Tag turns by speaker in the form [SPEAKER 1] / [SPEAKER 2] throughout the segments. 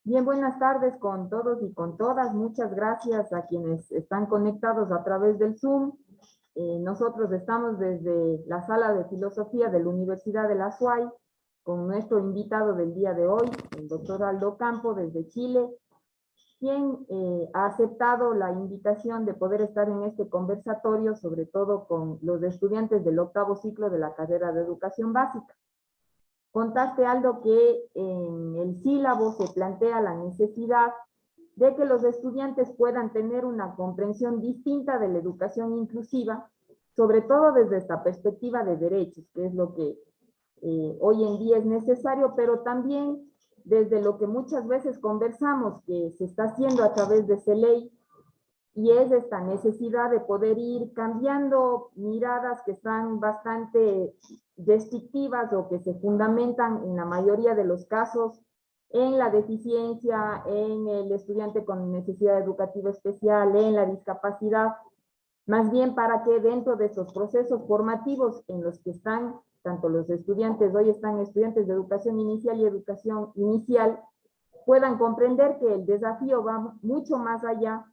[SPEAKER 1] Bien, buenas tardes con todos y con todas. Muchas gracias a quienes están conectados a través del Zoom. Nosotros estamos desde la Sala de Filosofía de la Universidad de la SUAY con nuestro invitado del día de hoy, el doctor Aldo Campo desde Chile, quien ha aceptado la invitación de poder estar en este conversatorio, sobre todo con los estudiantes del octavo ciclo de la carrera de Educación Básica. Contaste, Aldo, que en el sílabo se plantea la necesidad de que los estudiantes puedan tener una comprensión distinta de la educación inclusiva, sobre todo desde esta perspectiva de derechos, que es lo que hoy en día es necesario, pero también desde lo que muchas veces conversamos, que se está haciendo a través de CELEI, y es esta necesidad de poder ir cambiando miradas que están bastante restrictivas o que se fundamentan en la mayoría de los casos en la deficiencia, en el estudiante con necesidad educativa especial, en la discapacidad, más bien para que dentro de esos procesos formativos en los que están tanto los estudiantes, hoy están estudiantes de educación inicial y educación inicial, puedan comprender que el desafío va mucho más allá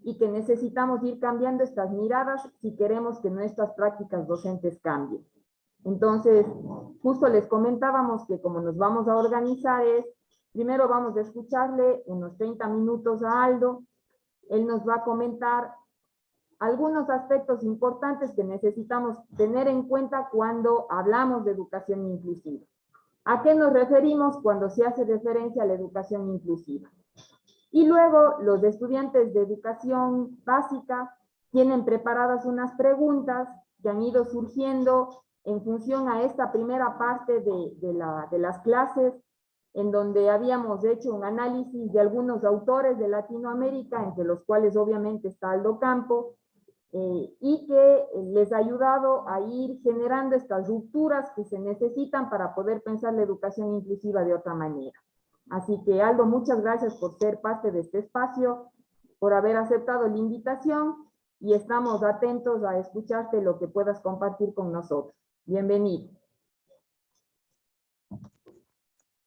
[SPEAKER 1] y que necesitamos ir cambiando estas miradas si queremos que nuestras prácticas docentes cambien. Entonces, justo les comentábamos que como nos vamos a organizar es, primero vamos a escucharle unos 30 minutos a Aldo, él nos va a comentar algunos aspectos importantes que necesitamos tener en cuenta cuando hablamos de educación inclusiva. ¿A qué nos referimos cuando se hace referencia a la educación inclusiva? Y luego los estudiantes de educación básica tienen preparadas unas preguntas que han ido surgiendo en función a esta primera parte de las clases, en donde habíamos hecho un análisis de algunos autores de Latinoamérica, entre los cuales obviamente está Aldo Campo, y que les ha ayudado a ir generando estas rupturas que se necesitan para poder pensar la educación inclusiva de otra manera. Así que, Aldo, muchas gracias por ser parte de este espacio, por haber aceptado la invitación y estamos atentos a escucharte lo que puedas compartir con nosotros. Bienvenido.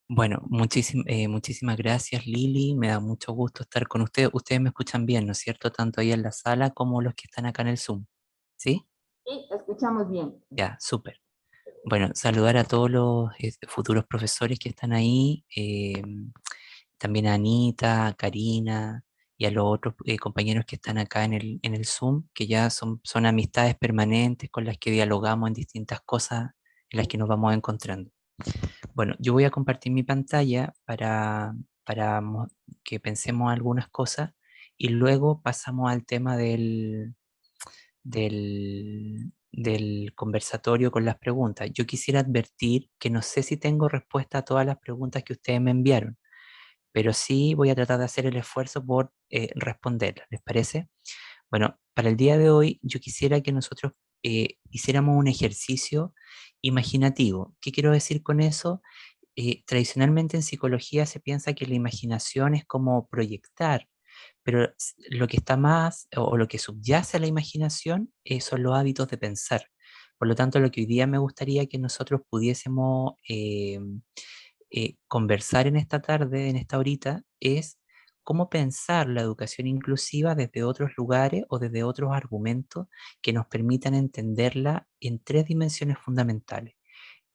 [SPEAKER 2] Bueno, muchísimas gracias, Lili. Me da mucho gusto estar con ustedes. Ustedes me escuchan bien, ¿no es cierto? Tanto ahí en la sala como los que están acá en el Zoom. ¿Sí?
[SPEAKER 1] Sí, escuchamos bien.
[SPEAKER 2] Ya, súper. Bueno, saludar a todos los futuros profesores que están ahí, también a Anita, a Karina y a los otros compañeros que están acá en el Zoom, que ya son amistades permanentes con las que dialogamos en distintas cosas en las que nos vamos encontrando. Bueno, yo voy a compartir mi pantalla para que pensemos algunas cosas y luego pasamos al tema del conversatorio con las preguntas. Yo quisiera advertir que no sé si tengo respuesta a todas las preguntas que ustedes me enviaron, pero sí voy a tratar de hacer el esfuerzo por responderlas. ¿Les parece? Bueno, para el día de hoy yo quisiera que nosotros hiciéramos un ejercicio imaginativo. ¿Qué quiero decir con eso? Tradicionalmente en psicología se piensa que la imaginación es como proyectar, pero lo que está más o lo que subyace a la imaginación son los hábitos de pensar. Por lo tanto, lo que hoy día me gustaría que nosotros pudiésemos conversar en esta tarde, en esta horita, es cómo pensar la educación inclusiva desde otros lugares o desde otros argumentos que nos permitan entenderla en tres dimensiones fundamentales,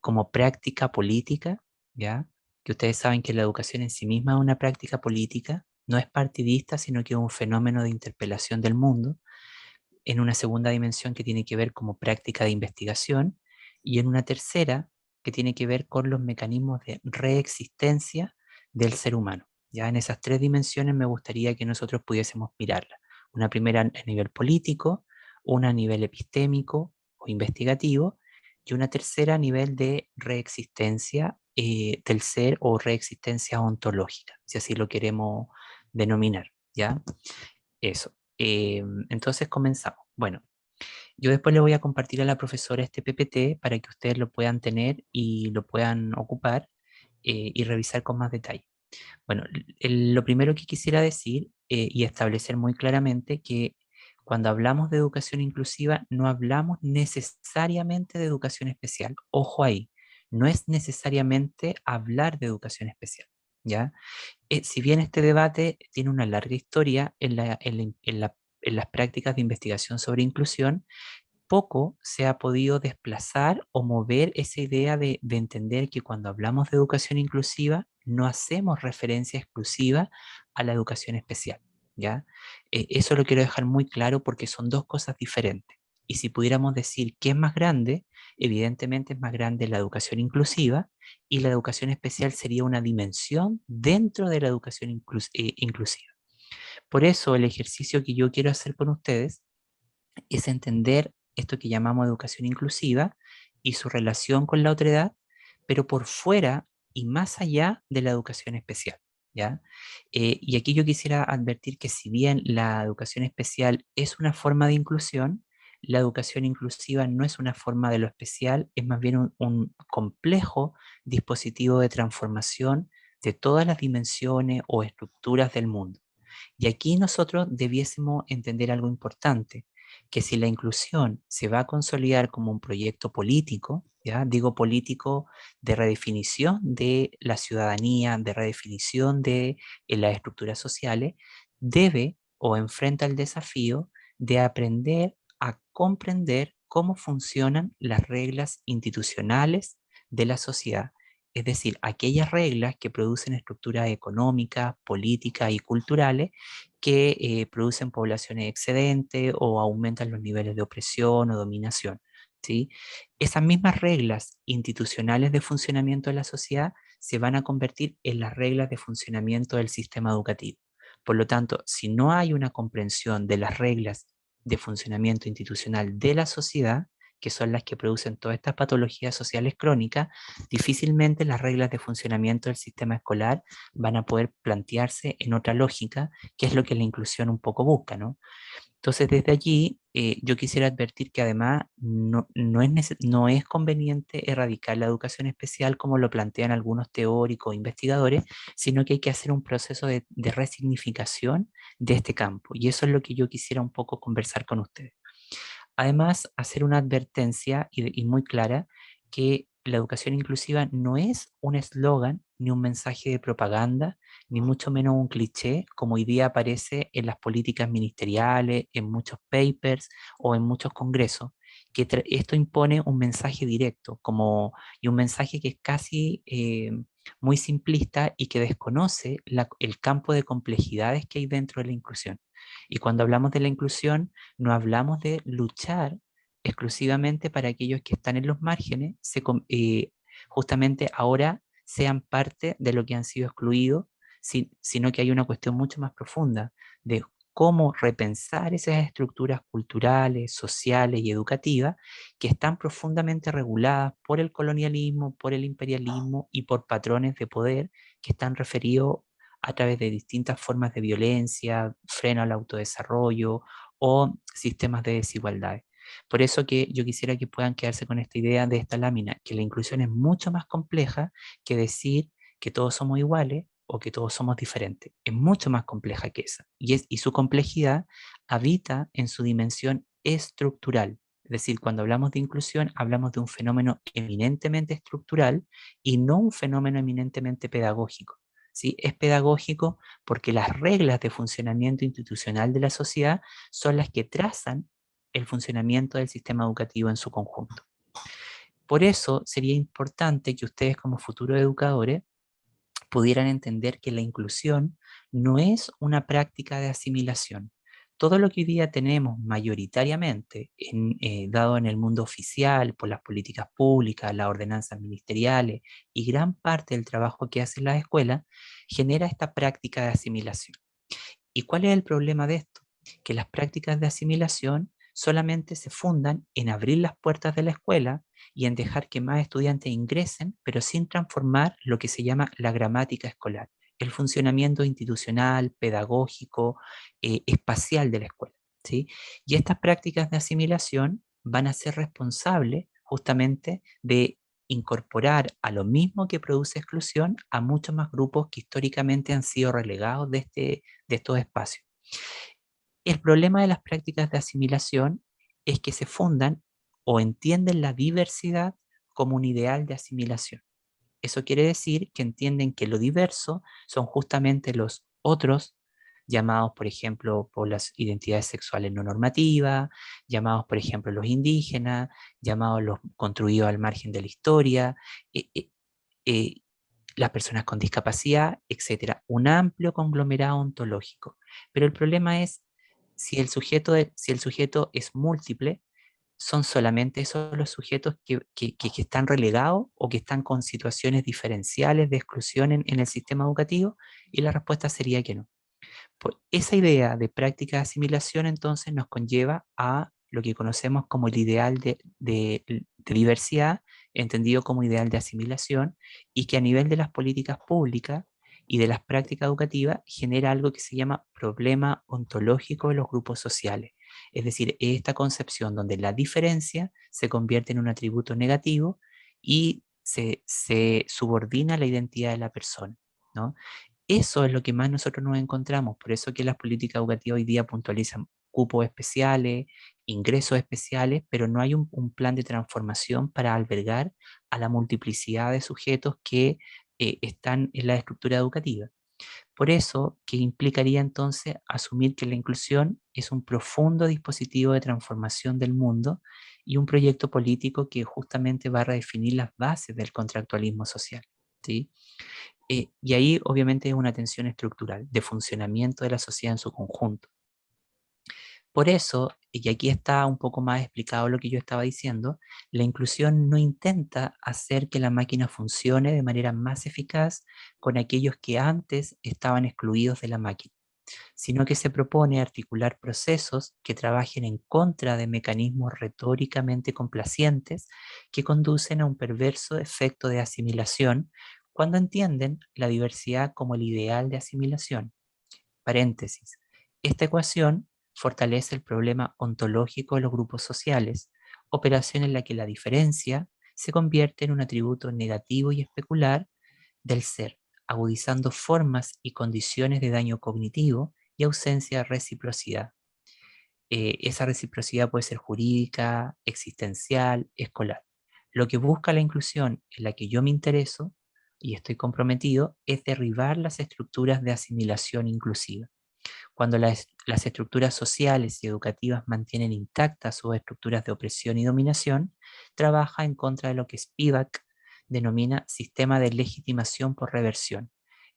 [SPEAKER 2] como práctica política, ¿ya? Que ustedes saben que la educación en sí misma es una práctica política, no es partidista, sino que es un fenómeno de interpelación del mundo, en una segunda dimensión que tiene que ver como práctica de investigación, y en una tercera que tiene que ver con los mecanismos de reexistencia del ser humano. Ya en esas tres dimensiones me gustaría que nosotros pudiésemos mirarla. Una primera a nivel político, una a nivel epistémico o investigativo, y una tercera a nivel de reexistencia del ser o reexistencia ontológica, si así lo queremos denominar, ¿ya? Eso. Entonces comenzamos. Bueno, yo después le voy a compartir a la profesora este PPT para que ustedes lo puedan tener y lo puedan ocupar y revisar con más detalle. Bueno, lo primero que quisiera decir y establecer muy claramente que cuando hablamos de educación inclusiva no hablamos necesariamente de educación especial. Ojo ahí, no es necesariamente hablar de educación especial. ¿ya? Si bien este debate tiene una larga historia en las prácticas de investigación sobre inclusión, poco se ha podido desplazar o mover esa idea de entender que cuando hablamos de educación inclusiva no hacemos referencia exclusiva a la educación especial, ¿ya? Eso lo quiero dejar muy claro porque son dos cosas diferentes. Y si pudiéramos decir qué es más grande, evidentemente es más grande la educación inclusiva y la educación especial sería una dimensión dentro de la educación inclusiva. Por eso el ejercicio que yo quiero hacer con ustedes es entender esto que llamamos educación inclusiva y su relación con la otredad, pero por fuera y más allá de la educación especial, ¿ya? Y aquí yo quisiera advertir que si bien la educación especial es una forma de inclusión, la educación inclusiva no es una forma de lo especial, es más bien un complejo dispositivo de transformación de todas las dimensiones o estructuras del mundo. Y aquí nosotros debiésemos entender algo importante, que si la inclusión se va a consolidar como un proyecto político, ¿ya? Digo político de redefinición de la ciudadanía, de redefinición de las estructuras sociales, debe o enfrenta el desafío de aprender a comprender cómo funcionan las reglas institucionales de la sociedad, es decir, aquellas reglas que producen estructuras económicas, políticas y culturales que producen poblaciones excedentes o aumentan los niveles de opresión o dominación, ¿sí? Esas mismas reglas institucionales de funcionamiento de la sociedad se van a convertir en las reglas de funcionamiento del sistema educativo. Por lo tanto, si no hay una comprensión de las reglas de funcionamiento institucional de la sociedad, que son las que producen todas estas patologías sociales crónicas, difícilmente las reglas de funcionamiento del sistema escolar van a poder plantearse en otra lógica, que es lo que la inclusión un poco busca, ¿no? Entonces, desde allí, yo quisiera advertir que además no es conveniente erradicar la educación especial como lo plantean algunos teóricos e investigadores, sino que hay que hacer un proceso de resignificación de este campo. Y eso es lo que yo quisiera un poco conversar con ustedes. Además, hacer una advertencia y muy clara que la educación inclusiva no es un eslogan ni un mensaje de propaganda, ni mucho menos un cliché, como hoy día aparece en las políticas ministeriales, en muchos papers o en muchos congresos, que esto impone un mensaje directo y un mensaje que es casi muy simplista y que desconoce el campo de complejidades que hay dentro de la inclusión. Y cuando hablamos de la inclusión, no hablamos de luchar exclusivamente para aquellos que están en los márgenes, justamente ahora sean parte de lo que han sido excluidos, sino que hay una cuestión mucho más profunda de cómo repensar esas estructuras culturales, sociales y educativas que están profundamente reguladas por el colonialismo, por el imperialismo y por patrones de poder que están referidos a través de distintas formas de violencia, freno al autodesarrollo o sistemas de desigualdades. Por eso que yo quisiera que puedan quedarse con esta idea de esta lámina, que la inclusión es mucho más compleja que decir que todos somos iguales o que todos somos diferentes. Es mucho más compleja que esa. Y su complejidad habita en su dimensión estructural. Es decir, cuando hablamos de inclusión, hablamos de un fenómeno eminentemente estructural y no un fenómeno eminentemente pedagógico. ¿Sí? Es pedagógico porque las reglas de funcionamiento institucional de la sociedad son las que trazan el funcionamiento del sistema educativo en su conjunto. Por eso sería importante que ustedes como futuros educadores pudieran entender que la inclusión no es una práctica de asimilación. Todo lo que hoy día tenemos mayoritariamente, dado en el mundo oficial, por las políticas públicas, las ordenanzas ministeriales y gran parte del trabajo que hacen las escuelas, genera esta práctica de asimilación. ¿Y cuál es el problema de esto? Que las prácticas de asimilación solamente se fundan en abrir las puertas de la escuela y en dejar que más estudiantes ingresen, pero sin transformar lo que se llama la gramática escolar, el funcionamiento institucional, pedagógico, espacial de la escuela, ¿sí? Y estas prácticas de asimilación van a ser responsables justamente de incorporar a lo mismo que produce exclusión a muchos más grupos que históricamente han sido relegados de estos espacios. El problema de las prácticas de asimilación es que se fundan o entienden la diversidad como un ideal de asimilación. Eso quiere decir que entienden que lo diverso son justamente los otros, llamados, por ejemplo, por las identidades sexuales no normativas, llamados, por ejemplo, los indígenas, llamados los construidos al margen de la historia, eh, eh, eh, las personas con discapacidad, etcétera. Un amplio conglomerado ontológico. Pero el problema es, si el sujeto es múltiple, ¿son solamente esos los sujetos que están relegados o que están con situaciones diferenciales de exclusión en el sistema educativo? Y la respuesta sería que no. Pues esa idea de práctica de asimilación entonces nos conlleva a lo que conocemos como el ideal de diversidad, entendido como ideal de asimilación, y que a nivel de las políticas públicas y de las prácticas educativas genera algo que se llama problema ontológico de los grupos sociales. Es decir, esta concepción donde la diferencia se convierte en un atributo negativo y se subordina a la identidad de la persona, ¿no? Eso es lo que más nosotros nos encontramos, por eso que las políticas educativas hoy día puntualizan cupos especiales, ingresos especiales, pero no hay un plan de transformación para albergar a la multiplicidad de sujetos que están en la estructura educativa. Por eso que implicaría entonces asumir que la inclusión es un profundo dispositivo de transformación del mundo y un proyecto político que justamente va a redefinir las bases del contractualismo social, ¿sí? Y ahí obviamente es una tensión estructural de funcionamiento de la sociedad en su conjunto. Por eso, y aquí está un poco más explicado lo que yo estaba diciendo, la inclusión no intenta hacer que la máquina funcione de manera más eficaz con aquellos que antes estaban excluidos de la máquina, sino que se propone articular procesos que trabajen en contra de mecanismos retóricamente complacientes que conducen a un perverso efecto de asimilación cuando entienden la diversidad como el ideal de asimilación. Paréntesis. Esta ecuación fortalece el problema ontológico de los grupos sociales, operación en la que la diferencia se convierte en un atributo negativo y especular del ser, agudizando formas y condiciones de daño cognitivo y ausencia de reciprocidad. Esa reciprocidad puede ser jurídica, existencial, escolar. Lo que busca la inclusión en la que yo me intereso y estoy comprometido es derribar las estructuras de asimilación inclusiva. Cuando las estructuras sociales y educativas mantienen intactas sus estructuras de opresión y dominación, trabaja en contra de lo que Spivak denomina sistema de legitimación por reversión.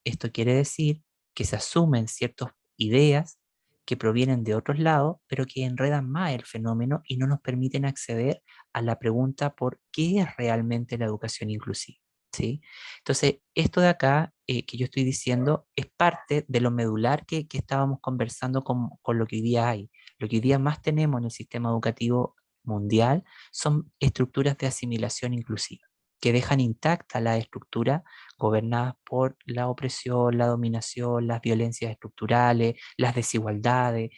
[SPEAKER 2] Esto quiere decir que se asumen ciertas ideas que provienen de otros lados, pero que enredan más el fenómeno y no nos permiten acceder a la pregunta por qué es realmente la educación inclusiva. ¿Sí? Entonces, esto de acá que yo estoy diciendo es parte de lo medular que estábamos conversando con lo que hoy día hay. Lo que hoy día más tenemos en el sistema educativo mundial son estructuras de asimilación inclusiva, que dejan intacta la estructura gobernadas por la opresión, la dominación, las violencias estructurales, las desigualdades,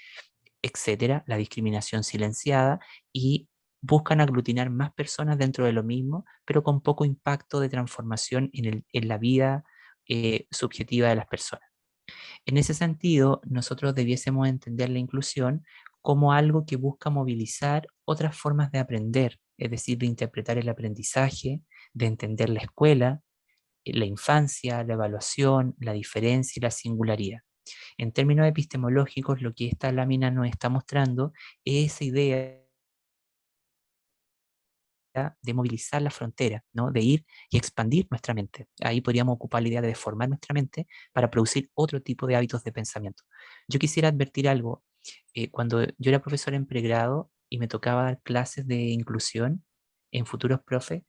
[SPEAKER 2] etcétera, la discriminación silenciada, y buscan aglutinar más personas dentro de lo mismo, pero con poco impacto de transformación en la vida subjetiva de las personas. En ese sentido, nosotros debiésemos entender la inclusión como algo que busca movilizar otras formas de aprender, es decir, de interpretar el aprendizaje, de entender la escuela, la infancia, la evaluación, la diferencia y la singularidad. En términos epistemológicos, lo que esta lámina nos está mostrando es esa idea de movilizar la frontera, ¿no? De ir y expandir nuestra mente. Ahí podríamos ocupar la idea de deformar nuestra mente para producir otro tipo de hábitos de pensamiento. Yo quisiera advertir algo. Cuando yo era profesor en pregrado y me tocaba dar clases de inclusión en futuros profes,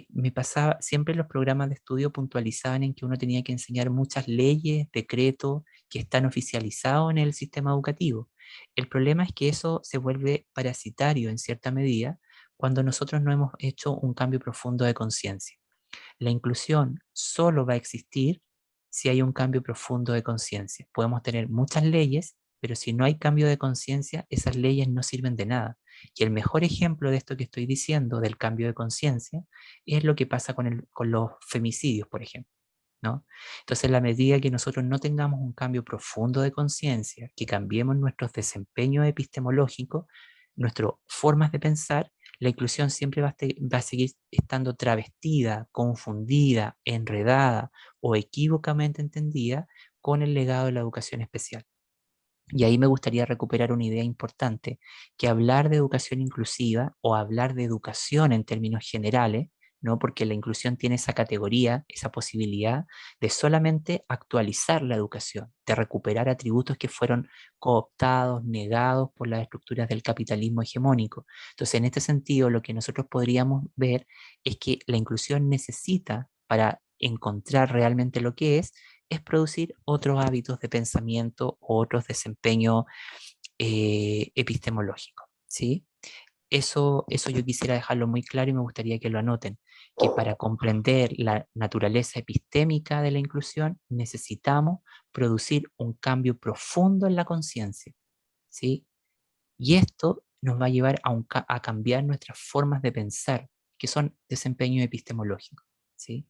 [SPEAKER 2] me pasaba, siempre los programas de estudio puntualizaban en que uno tenía que enseñar muchas leyes, decretos que están oficializados en el sistema educativo. El problema es que eso se vuelve parasitario en cierta medida cuando nosotros no hemos hecho un cambio profundo de conciencia. La inclusión solo va a existir si hay un cambio profundo de conciencia. Podemos tener muchas leyes, pero si no hay cambio de conciencia, esas leyes no sirven de nada. Y el mejor ejemplo de esto que estoy diciendo, del cambio de conciencia, es lo que pasa con los femicidios, por ejemplo, ¿no? Entonces, en la medida que nosotros no tengamos un cambio profundo de conciencia, que cambiemos nuestros desempeños epistemológicos, nuestras formas de pensar, La inclusión siempre va a seguir estando travestida, confundida, enredada o equívocamente entendida con el legado de la educación especial. Y ahí me gustaría recuperar una idea importante, que hablar de educación inclusiva o hablar de educación en términos generales, ¿no? Porque la inclusión tiene esa categoría, esa posibilidad de solamente actualizar la educación, de recuperar atributos que fueron cooptados, negados por las estructuras del capitalismo hegemónico. Entonces, en este sentido, lo que nosotros podríamos ver es que la inclusión necesita, para encontrar realmente lo que es producir otros hábitos de pensamiento o otros desempeños epistemológicos, ¿sí? Eso yo quisiera dejarlo muy claro y me gustaría que lo anoten, que para comprender la naturaleza epistémica de la inclusión necesitamos producir un cambio profundo en la conciencia, ¿sí? Y esto nos va a llevar a cambiar nuestras formas de pensar, que son desempeños epistemológicos, ¿sí?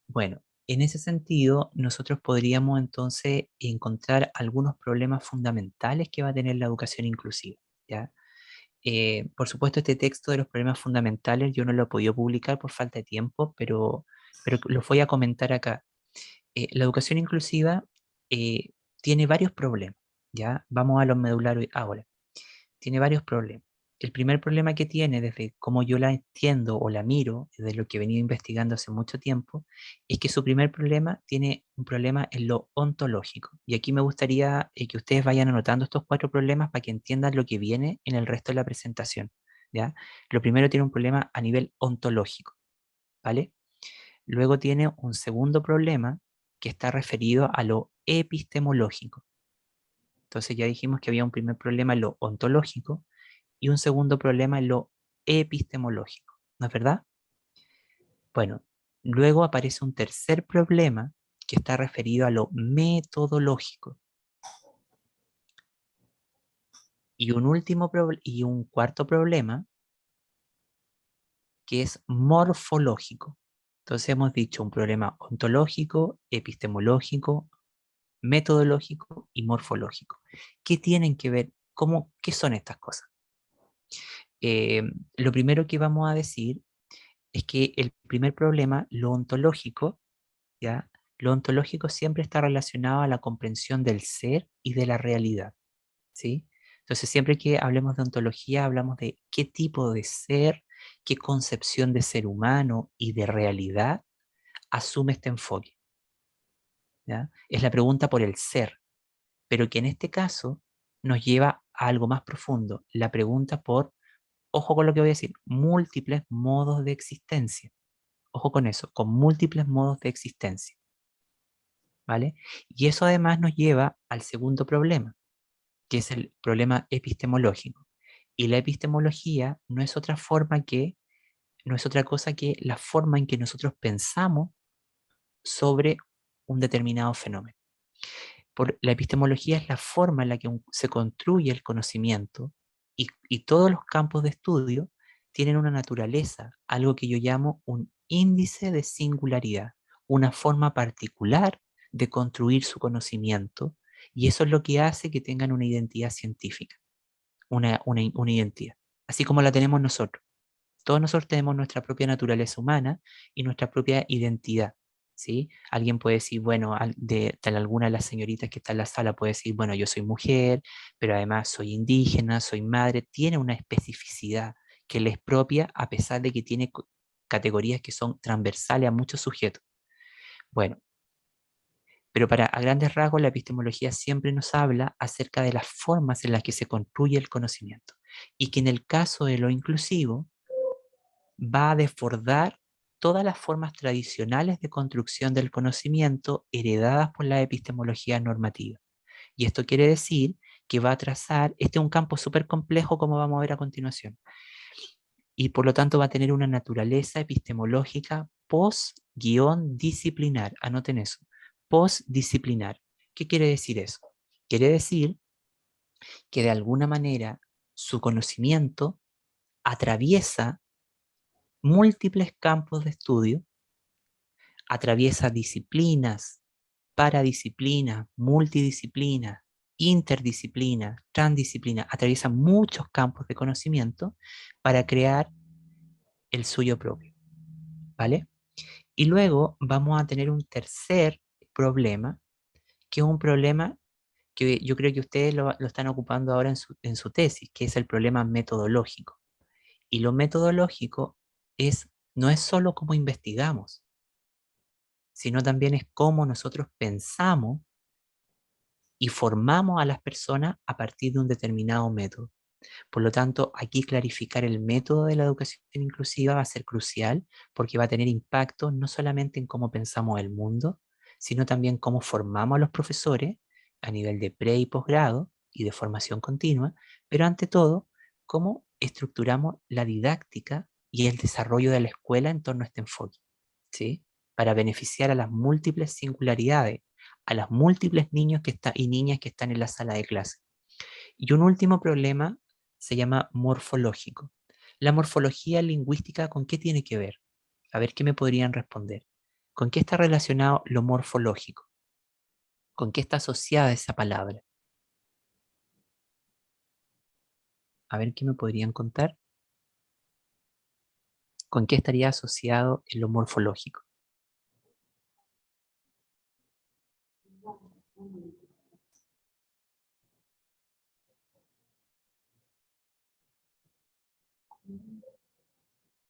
[SPEAKER 2] Bueno, en ese sentido, nosotros podríamos entonces encontrar algunos problemas fundamentales que va a tener la educación inclusiva, ¿ya? Por supuesto, este texto de los problemas fundamentales yo no lo he podido publicar por falta de tiempo, pero lo voy a comentar acá. La educación inclusiva tiene varios problemas, ¿ya? Vamos a los medulares ahora. Tiene varios problemas. El primer problema que tiene, desde cómo yo la entiendo o la miro, desde lo que he venido investigando hace mucho tiempo, es que su primer problema tiene un problema en lo ontológico. Y aquí me gustaría que ustedes vayan anotando estos 4 problemas para que entiendan lo que viene en el resto de la presentación, ¿ya? Lo primero tiene un problema a nivel ontológico, ¿vale? Luego tiene un segundo problema que está referido a lo epistemológico. Entonces ya dijimos que había un primer problema en lo ontológico y un segundo problema en lo epistemológico, ¿no es verdad? Bueno, luego aparece un tercer problema que está referido a lo metodológico y y un cuarto problema que es morfológico. Entonces hemos dicho un problema ontológico, epistemológico, metodológico y morfológico. ¿Qué tienen que ver? ¿Qué son estas cosas? Eh, lo primero que vamos a decir es que el primer problema, lo ontológico, ¿ya? Lo ontológico siempre está relacionado a la comprensión del ser y de la realidad, ¿sí? Entonces, siempre que hablemos de ontología, hablamos de qué tipo de ser, qué concepción de ser humano y de realidad asume este enfoque, ¿ya? Es la pregunta por el ser, pero que en este caso nos lleva a algo más profundo, la pregunta por, ojo con lo que voy a decir, múltiples modos de existencia. Ojo con eso, con múltiples modos de existencia. ¿Vale? Y eso además nos lleva al segundo problema, que es el problema epistemológico. Y la epistemología no es otra cosa que la forma en que nosotros pensamos sobre un determinado fenómeno. La epistemología es la forma en la que se construye el conocimiento y todos los campos de estudio tienen una naturaleza, algo que yo llamo un índice de singularidad, una forma particular de construir su conocimiento, y eso es lo que hace que tengan una identidad científica, una identidad, así como la tenemos nosotros. Todos nosotros tenemos nuestra propia naturaleza humana y nuestra propia identidad, ¿sí? Alguien puede decir, bueno, tal alguna de las señoritas que está en la sala puede decir, bueno, yo soy mujer, pero además soy indígena, soy madre, tiene una especificidad que le es propia a pesar de que tiene categorías que son transversales a muchos sujetos. Bueno, pero a grandes rasgos la epistemología siempre nos habla acerca de las formas en las que se construye el conocimiento y que en el caso de lo inclusivo, va a desbordar todas las formas tradicionales de construcción del conocimiento heredadas por la epistemología normativa. Y esto quiere decir que va a trazar, este es un campo súper complejo como vamos a ver a continuación, y por lo tanto va a tener una naturaleza epistemológica post-disciplinar. Anoten eso, post-disciplinar. ¿Qué quiere decir eso? Quiere decir que de alguna manera su conocimiento atraviesa múltiples campos de estudio, atraviesa disciplinas, paradisciplinas, multidisciplinas, interdisciplina, transdisciplina, atraviesa muchos campos de conocimiento para crear el suyo propio, ¿vale? Y luego vamos a tener un tercer problema, que es un problema que yo creo que ustedes lo están ocupando ahora en su tesis, que es el problema metodológico. Y lo metodológico no es solo cómo investigamos, sino también es cómo nosotros pensamos y formamos a las personas a partir de un determinado método. Por lo tanto, aquí clarificar el método de la educación inclusiva va a ser crucial porque va a tener impacto no solamente en cómo pensamos el mundo, sino también cómo formamos a los profesores a nivel de pre y posgrado y de formación continua, pero ante todo, cómo estructuramos la didáctica y el desarrollo de la escuela en torno a este enfoque, ¿sí? Para beneficiar a las múltiples singularidades, a las múltiples niños y niñas que están en la sala de clase. Y un último problema se llama morfológico. La morfología lingüística, ¿con qué tiene que ver? A ver qué me podrían responder. ¿Con qué está relacionado lo morfológico? ¿Con qué está asociada esa palabra? A ver qué me podrían contar. ¿Con qué estaría asociado en lo morfológico?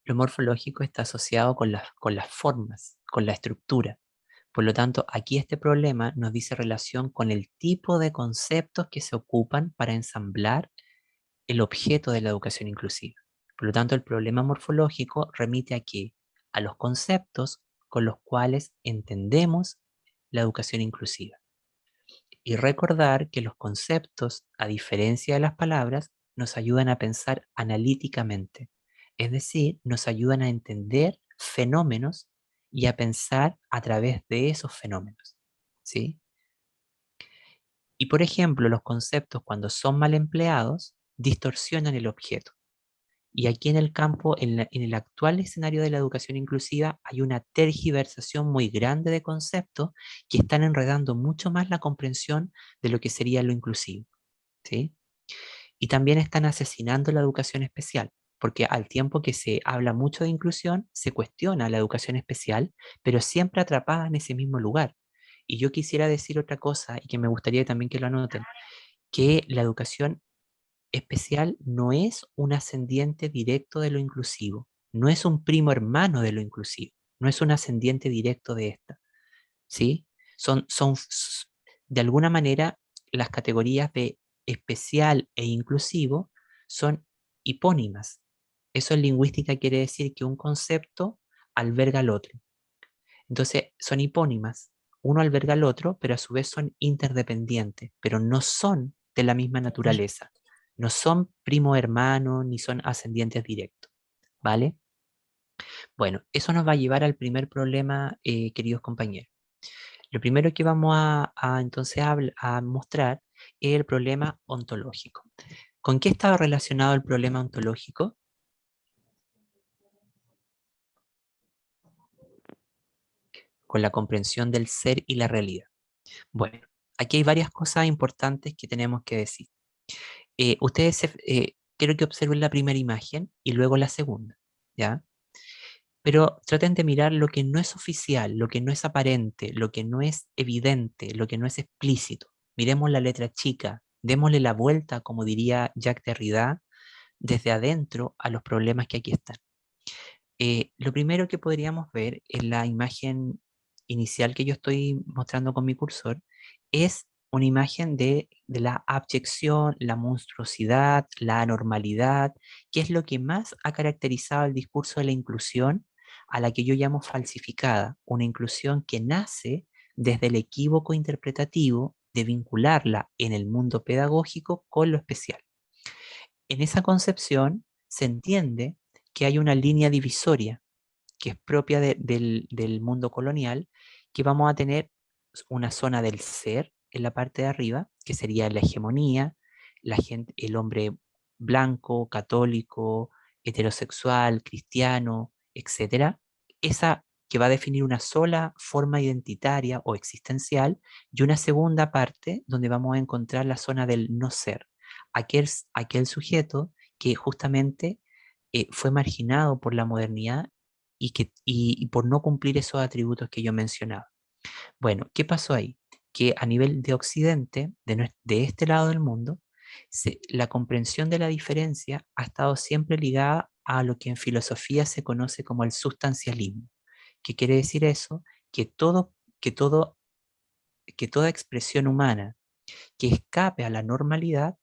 [SPEAKER 2] Lo morfológico está asociado con las formas, con la estructura. Por lo tanto, aquí este problema nos dice relación con el tipo de conceptos que se ocupan para ensamblar el objeto de la educación inclusiva. Por lo tanto, el problema morfológico remite aquí a los conceptos con los cuales entendemos la educación inclusiva. Y recordar que los conceptos, a diferencia de las palabras, nos ayudan a pensar analíticamente. Es decir, nos ayudan a entender fenómenos y a pensar a través de esos fenómenos. ¿Sí? Y por ejemplo, los conceptos cuando son mal empleados distorsionan el objeto. Y aquí en el campo, en el actual escenario de la educación inclusiva, hay una tergiversación muy grande de conceptos que están enredando mucho más la comprensión de lo que sería lo inclusivo, ¿sí? Y también están asesinando la educación especial, porque al tiempo que se habla mucho de inclusión, se cuestiona la educación especial, pero siempre atrapada en ese mismo lugar. Y yo quisiera decir otra cosa, y que me gustaría también que lo anoten, que la educación especial no es un ascendiente directo de lo inclusivo, no es un primo hermano de lo inclusivo, no es un ascendiente directo de esta, ¿sí? De alguna manera, las categorías de especial e inclusivo son hipónimas. Eso en lingüística quiere decir que un concepto alberga al otro. Entonces, son hipónimas. Uno alberga al otro, pero a su vez son interdependientes, pero no son de la misma naturaleza. No son primo hermano ni son ascendientes directos. ¿Vale? Bueno, eso nos va a llevar al primer problema, queridos compañeros. Lo primero que vamos entonces a mostrar es el problema ontológico. ¿Con qué estaba relacionado el problema ontológico? Con la comprensión del ser y la realidad. Bueno, aquí hay varias cosas importantes que tenemos que decir. Quiero que observen la primera imagen y luego la segunda, ¿ya? Pero traten de mirar lo que no es oficial, lo que no es aparente, lo que no es evidente, lo que no es explícito. Miremos la letra chica, démosle la vuelta, como diría Jacques Derrida, desde adentro a los problemas que aquí están. Lo primero que podríamos ver en la imagen inicial que yo estoy mostrando con mi cursor es una imagen de la abyección, la monstruosidad, la anormalidad, que es lo que más ha caracterizado el discurso de la inclusión, a la que yo llamo falsificada, una inclusión que nace desde el equívoco interpretativo de vincularla en el mundo pedagógico con lo especial. En esa concepción se entiende que hay una línea divisoria que es propia del mundo colonial, que vamos a tener una zona del ser en la parte de arriba, que sería la hegemonía, el hombre blanco, católico, heterosexual, cristiano, etcétera. Esa que va a definir una sola forma identitaria o existencial, y una segunda parte donde vamos a encontrar la zona del no ser, aquel sujeto que justamente fue marginado por la modernidad y por no cumplir esos atributos que yo mencionaba. Bueno, ¿qué pasó ahí? Que a nivel de Occidente, de este lado del mundo, la comprensión de la diferencia ha estado siempre ligada a lo que en filosofía se conoce como el sustancialismo. ¿Qué quiere decir eso? Que todo, que todo, que toda expresión humana que escape a la normalidad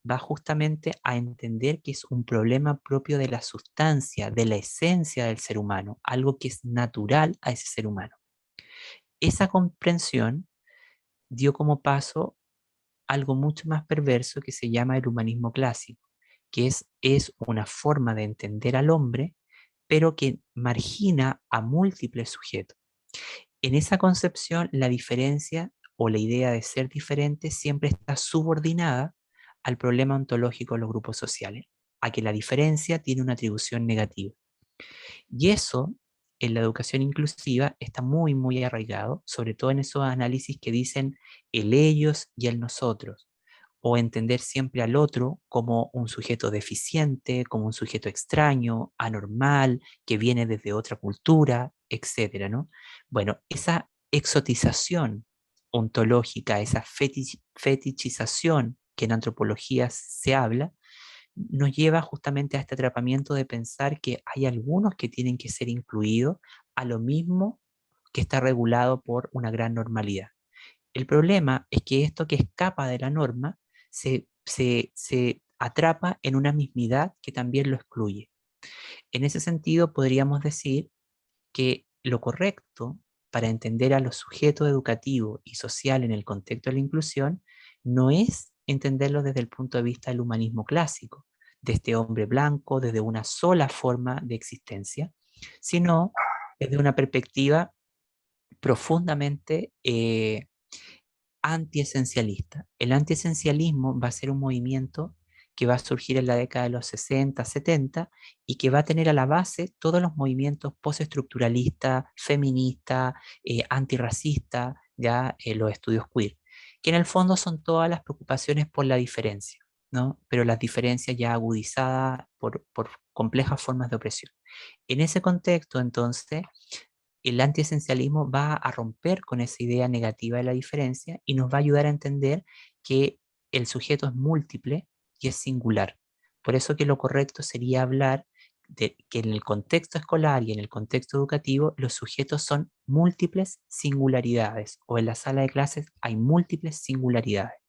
[SPEAKER 2] va justamente a entender que es un problema propio de la sustancia, de la esencia del ser humano, algo que es natural a ese ser humano. Esa comprensión dio como paso algo mucho más perverso que se llama el humanismo clásico, que es una forma de entender al hombre, pero que margina a múltiples sujetos. En esa concepción, la diferencia o la idea de ser diferente siempre está subordinada al problema ontológico de los grupos sociales, a que la diferencia tiene una atribución negativa. Y eso, en la educación inclusiva, está muy, muy arraigado, sobre todo en esos análisis que dicen el ellos y el nosotros, o entender siempre al otro como un sujeto deficiente, como un sujeto extraño, anormal, que viene desde otra cultura, etcétera, ¿no? Bueno, esa exotización ontológica, esa fetichización que en antropología se habla, nos lleva justamente a este atrapamiento de pensar que hay algunos que tienen que ser incluidos a lo mismo que está regulado por una gran normalidad. El problema es que esto que escapa de la norma se atrapa en una mismidad que también lo excluye. En ese sentido, podríamos decir que lo correcto para entender a los sujetos educativos y social en el contexto de la inclusión no es entenderlo desde el punto de vista del humanismo clásico, de este hombre blanco, desde una sola forma de existencia, sino desde una perspectiva profundamente antiesencialista. El antiesencialismo va a ser un movimiento que va a surgir en la década de los 60, 70 y que va a tener a la base todos los movimientos postestructuralistas, feministas, antirracistas, ya los estudios queer, que en el fondo son todas las preocupaciones por la diferencia, ¿no? Pero las diferencias ya agudizadas por complejas formas de opresión. En ese contexto, entonces, el antiesencialismo va a romper con esa idea negativa de la diferencia y nos va a ayudar a entender que el sujeto es múltiple y es singular. Por eso que lo correcto sería hablar de que en el contexto escolar y en el contexto educativo los sujetos son múltiples singularidades, o en la sala de clases hay múltiples singularidades.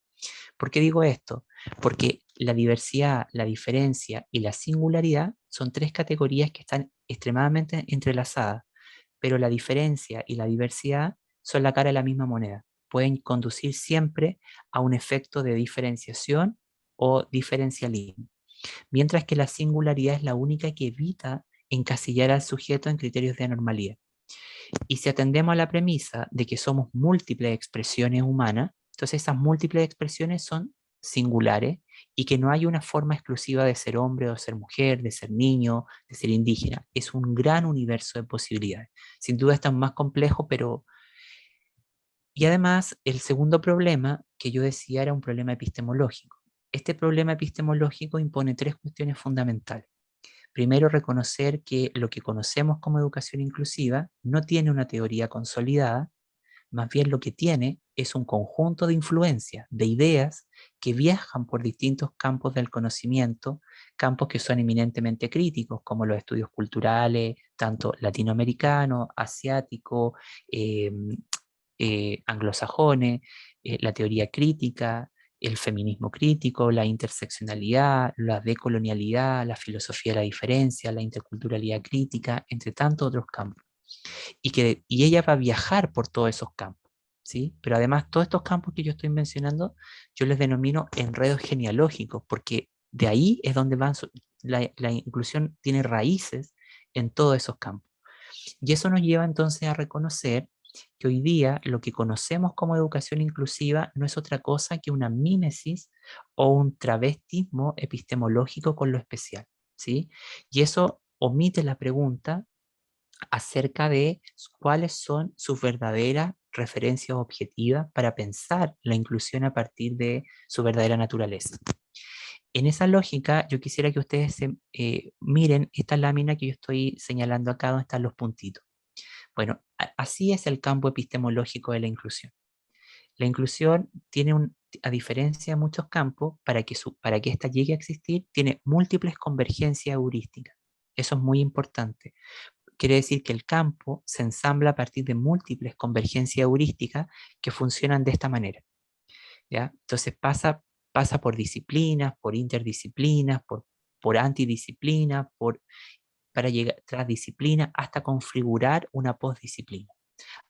[SPEAKER 2] ¿Por qué digo esto? Porque la diversidad, la diferencia y la singularidad son tres categorías que están extremadamente entrelazadas, pero la diferencia y la diversidad son la cara de la misma moneda. Pueden conducir siempre a un efecto de diferenciación o diferencialismo, mientras que la singularidad es la única que evita encasillar al sujeto en criterios de anormalidad. Y si atendemos a la premisa de que somos múltiples expresiones humanas, entonces esas múltiples expresiones son singulares y que no hay una forma exclusiva de ser hombre o ser mujer, de ser niño, de ser indígena. Es un gran universo de posibilidades. Sin duda está más complejo, pero... Y además, el segundo problema que yo decía era un problema epistemológico. Este problema epistemológico impone tres cuestiones fundamentales. Primero, reconocer que lo que conocemos como educación inclusiva no tiene una teoría consolidada, más bien lo que tiene es un conjunto de influencias, de ideas que viajan por distintos campos del conocimiento, campos que son eminentemente críticos, como los estudios culturales, tanto latinoamericanos, asiáticos, eh, anglosajones, la teoría crítica, el feminismo crítico, la interseccionalidad, la decolonialidad, la filosofía de la diferencia, la interculturalidad crítica, entre tantos otros campos. Y ella va a viajar por todos esos campos, ¿sí? Pero además todos estos campos que yo estoy mencionando, yo les denomino enredos genealógicos, porque de ahí es donde la inclusión tiene raíces en todos esos campos. Y eso nos lleva entonces a reconocer que hoy día lo que conocemos como educación inclusiva no es otra cosa que una mímesis o un travestismo epistemológico con lo especial, ¿sí? Y eso omite la pregunta acerca de cuáles son sus verdaderas referencias objetivas para pensar la inclusión a partir de su verdadera naturaleza. En esa lógica, yo quisiera que ustedes miren esta lámina que yo estoy señalando acá, donde están los puntitos. Bueno, así es el campo epistemológico de la inclusión. La inclusión tiene, a diferencia de muchos campos, para que ésta llegue a existir, tiene múltiples convergencias heurísticas. Eso es muy importante. Quiere decir que el campo se ensambla a partir de múltiples convergencias heurísticas que funcionan de esta manera, ¿ya? Entonces pasa por disciplinas, por interdisciplinas, por antidisciplinas, para llegar tras disciplina hasta configurar una postdisciplina.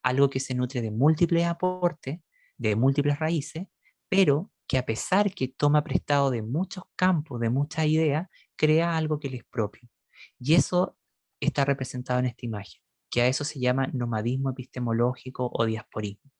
[SPEAKER 2] Algo que se nutre de múltiples aportes, de múltiples raíces, pero que a pesar que toma prestado de muchos campos, de muchas ideas, crea algo que le es propio. Y eso está representado en esta imagen, que a eso se llama nomadismo epistemológico o diasporismo.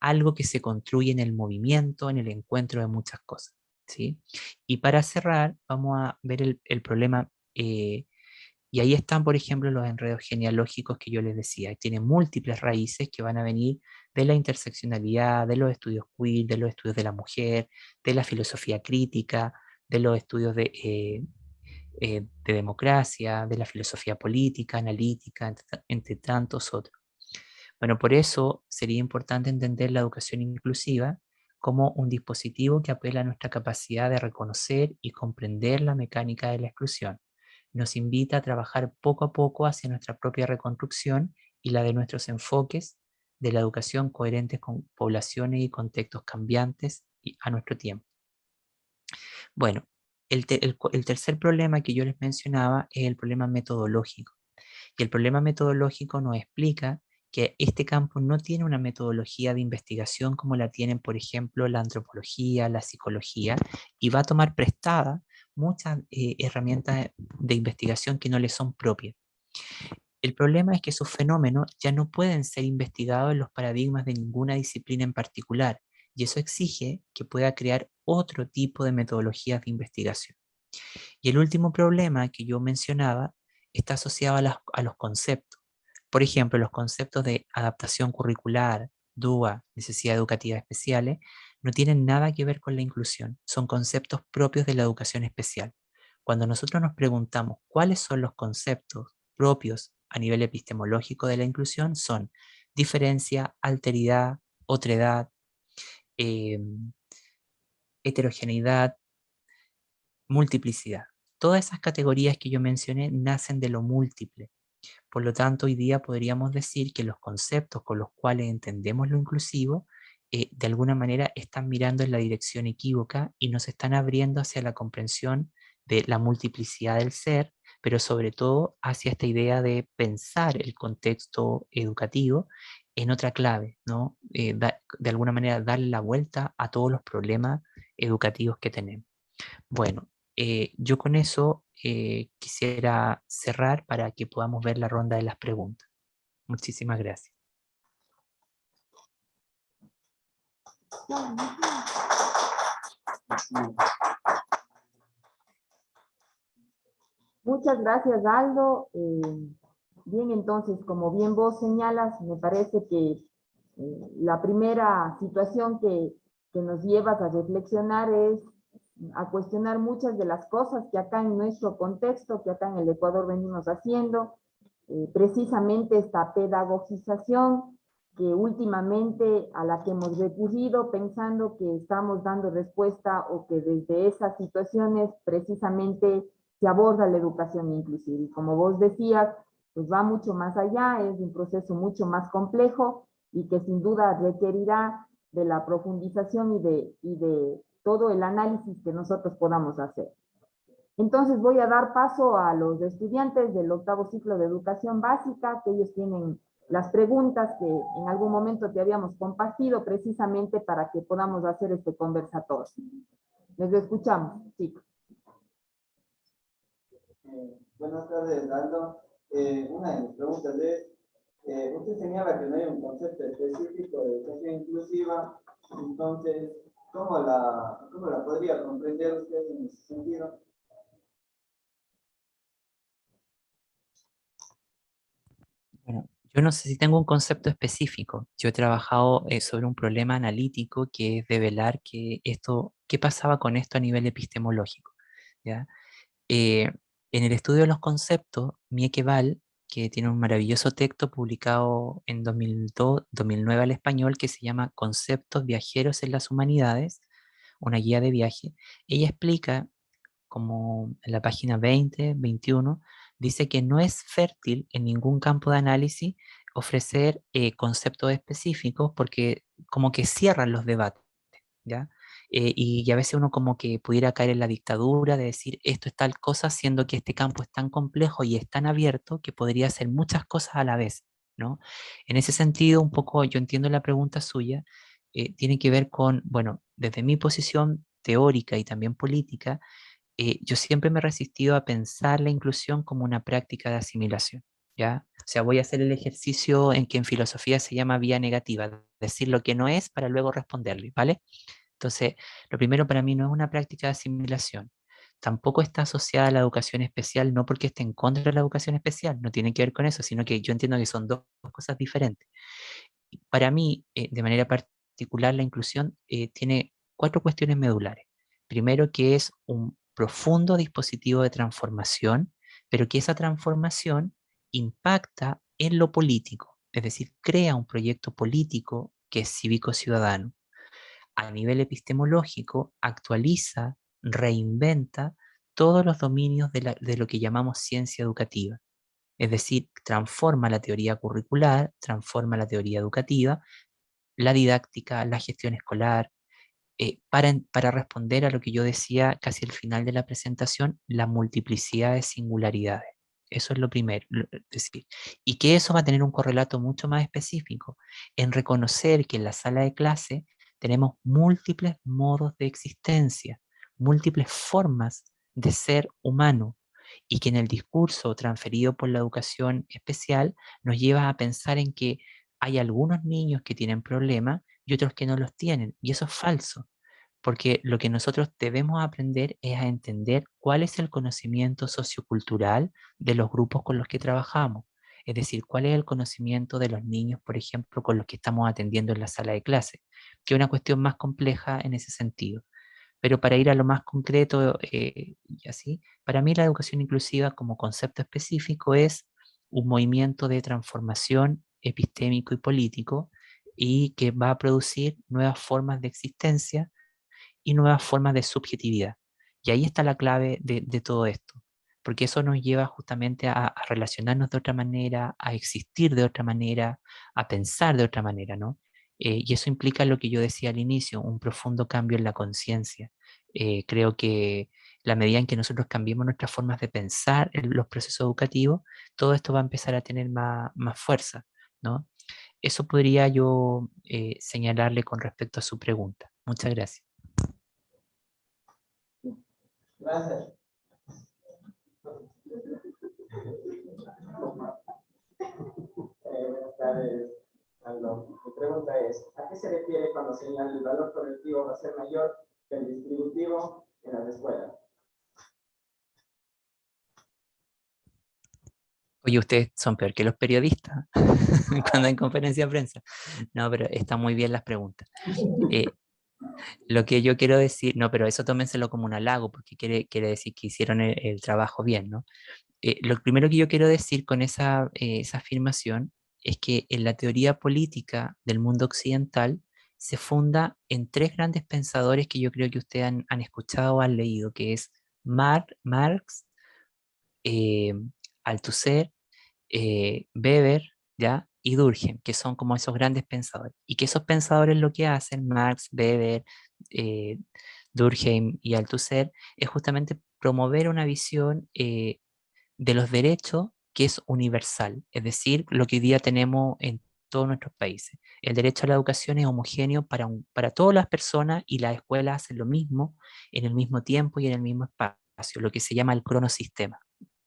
[SPEAKER 2] Algo que se construye en el movimiento, en el encuentro de muchas cosas, ¿sí? Y para cerrar, vamos a ver el problema, y ahí están, por ejemplo, los enredos genealógicos que yo les decía. Tienen múltiples raíces que van a venir de la interseccionalidad, de los estudios queer, de los estudios de la mujer, de la filosofía crítica, de los estudios de democracia, de la filosofía política, analítica, entre tantos otros. Bueno, por eso sería importante entender la educación inclusiva como un dispositivo que apela a nuestra capacidad de reconocer y comprender la mecánica de la exclusión. Nos invita a trabajar poco a poco hacia nuestra propia reconstrucción y la de nuestros enfoques de la educación coherentes con poblaciones y contextos cambiantes y a nuestro tiempo. Bueno, el tercer problema que yo les mencionaba es el problema metodológico. Y el problema metodológico nos explica que este campo no tiene una metodología de investigación como la tienen, por ejemplo, la antropología, la psicología, y va a tomar prestada muchas herramientas de investigación que no le son propias. El problema es que esos fenómenos ya no pueden ser investigados en los paradigmas de ninguna disciplina en particular, y eso exige que pueda crear otro tipo de metodologías de investigación. Y el último problema que yo mencionaba está asociado a los conceptos. Por ejemplo, los conceptos de adaptación curricular, DUA, necesidades educativas especiales, no tienen nada que ver con la inclusión. Son conceptos propios de la educación especial. Cuando nosotros nos preguntamos cuáles son los conceptos propios a nivel epistemológico de la inclusión, son diferencia, alteridad, otredad, eh, heterogeneidad, multiplicidad. Todas esas categorías que yo mencioné nacen de lo múltiple. Por lo tanto, hoy día podríamos decir que los conceptos con los cuales entendemos lo inclusivo, de alguna manera están mirando en la dirección equívoca y nos están abriendo hacia la comprensión de la multiplicidad del ser, pero sobre todo hacia esta idea de pensar el contexto educativo en otra clave, ¿no? De alguna manera darle la vuelta a todos los problemas educativos que tenemos. Bueno, yo con eso quisiera cerrar para que podamos ver la ronda de las preguntas. Muchísimas gracias.
[SPEAKER 1] Muchas gracias, Aldo. Bien, entonces, como bien vos señalas, me parece que la primera situación que nos llevas a reflexionar es a cuestionar muchas de las cosas que acá en nuestro contexto, que acá en el Ecuador venimos haciendo, precisamente esta pedagogización que últimamente a la que hemos recurrido pensando que estamos dando respuesta o que desde esas situaciones precisamente se aborda la educación inclusiva. Y como vos decías, pues va mucho más allá, es un proceso mucho más complejo y que sin duda requerirá de la profundización y de todo el análisis que nosotros podamos hacer. Entonces voy a dar paso a los estudiantes del octavo ciclo de educación básica, que ellos tienen las preguntas que en algún momento te habíamos compartido precisamente para que podamos hacer este conversatorio. Les escuchamos, chicos.
[SPEAKER 3] Buenas tardes, Aldo. Una de mis preguntas es, usted señala que no hay un concepto específico de educación inclusiva, entonces, ¿cómo la podría comprender usted en ese sentido?
[SPEAKER 2] Yo no sé si tengo un concepto específico. Yo he trabajado sobre un problema analítico que es develar qué pasaba con esto a nivel epistemológico, ¿ya? Eh, en el estudio de los conceptos, Mieke Val, que tiene un maravilloso texto publicado en 2002, 2009 al español, que se llama Conceptos viajeros en las humanidades, una guía de viaje, ella explica, como en la página 20, 21, dice que no es fértil en ningún campo de análisis ofrecer conceptos específicos porque como que cierran los debates, ¿ya? Y a veces uno como que pudiera caer en la dictadura de decir esto es tal cosa, siendo que este campo es tan complejo y es tan abierto que podría hacer muchas cosas a la vez, ¿no? En ese sentido, un poco yo entiendo la pregunta suya, tiene que ver con, bueno, desde mi posición teórica y también política, yo siempre me he resistido a pensar la inclusión como una práctica de asimilación, ¿ya? O sea, voy a hacer el ejercicio en que en filosofía se llama vía negativa, decir lo que no es para luego responderle, ¿vale? Entonces, lo primero para mí no es una práctica de asimilación. Tampoco está asociada a la educación especial, no porque esté en contra de la educación especial, no tiene que ver con eso, sino que yo entiendo que son dos cosas diferentes. Para mí, de manera particular, la inclusión tiene cuatro cuestiones medulares. Primero, que es un profundo dispositivo de transformación, pero que esa transformación impacta en lo político, es decir, crea un proyecto político que es cívico-ciudadano. A nivel epistemológico, actualiza, reinventa todos los dominios de lo que llamamos ciencia educativa. Es decir, transforma la teoría curricular, transforma la teoría educativa, la didáctica, la gestión escolar, para responder a lo que yo decía casi al final de la presentación, la multiplicidad de singularidades. Eso es lo primero, es decir, y que eso va a tener un correlato mucho más específico en reconocer que en la sala de clase tenemos múltiples modos de existencia, múltiples formas de ser humano, y que en el discurso transferido por la educación especial nos lleva a pensar en que hay algunos niños que tienen problemas y otros que no los tienen, y eso es falso, porque lo que nosotros debemos aprender es a entender cuál es el conocimiento sociocultural de los grupos con los que trabajamos, es decir, cuál es el conocimiento de los niños, por ejemplo, con los que estamos atendiendo en la sala de clase, que es una cuestión más compleja en ese sentido. Pero para ir a lo más concreto y así, para mí la educación inclusiva como concepto específico es un movimiento de transformación epistémico y político y que va a producir nuevas formas de existencia y nuevas formas de subjetividad. Y ahí está la clave de todo esto, porque eso nos lleva justamente a relacionarnos de otra manera, a existir de otra manera, a pensar de otra manera, ¿no? Y eso implica lo que yo decía al inicio, un profundo cambio en la conciencia. Creo que la medida en que nosotros cambiemos nuestras formas de pensar en los procesos educativos, todo esto va a empezar a tener más fuerza, ¿no? Eso podría yo señalarle con respecto a su pregunta. Muchas gracias.
[SPEAKER 3] Gracias. Buenas tardes, Aldo. Mi pregunta es, ¿a qué se refiere cuando señala el valor colectivo va a ser mayor que el distributivo en las escuelas?
[SPEAKER 2] Oye, ustedes son peor que los periodistas cuando hay conferencia de prensa. No, pero están muy bien las preguntas. Lo que yo quiero decir, no, pero eso tómenselo como un halago, porque quiere decir que hicieron el trabajo bien, ¿no? Lo primero que yo quiero decir con esa afirmación es que en la teoría política del mundo occidental se funda en tres grandes pensadores que yo creo que ustedes han escuchado o han leído, que es Marx, eh, Althusser, Weber, ¿ya? Y Durkheim, que son como esos grandes pensadores. Y que esos pensadores lo que hacen, Marx, Weber, eh, Durkheim y Althusser, es justamente promover una visión de los derechos que es universal, es decir, lo que hoy día tenemos en todos nuestros países. El derecho a la educación es homogéneo para todas las personas y las escuelas hacen lo mismo en el mismo tiempo y en el mismo espacio, lo que se llama el cronosistema.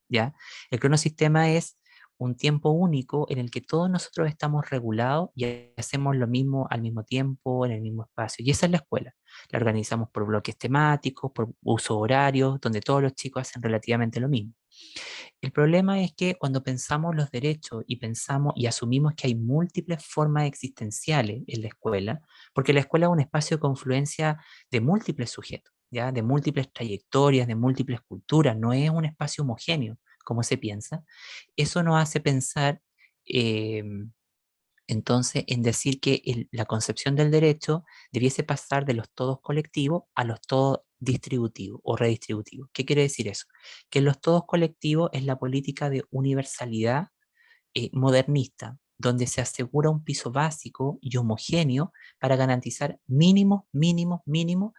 [SPEAKER 2] ¿Ya? El cronosistema es un tiempo único en el que todos nosotros estamos regulados y hacemos lo mismo al mismo tiempo, en el mismo espacio. Y esa es la escuela. La organizamos por bloques temáticos, por uso horario, donde todos los chicos hacen relativamente lo mismo. El problema es que cuando pensamos los derechos y pensamos y asumimos que hay múltiples formas existenciales en la escuela, porque la escuela es un espacio de confluencia de múltiples sujetos, ¿ya? De múltiples trayectorias, de múltiples culturas, no es un espacio homogéneo como se piensa, eso nos hace pensar eh, entonces en decir que la concepción del derecho debiese pasar de los todos colectivos a los todos distributivos o redistributivos. ¿Qué quiere decir eso? Que los todos colectivos es la política de universalidad modernista, donde se asegura un piso básico y homogéneo para garantizar mínimos, mínimos, mínimos,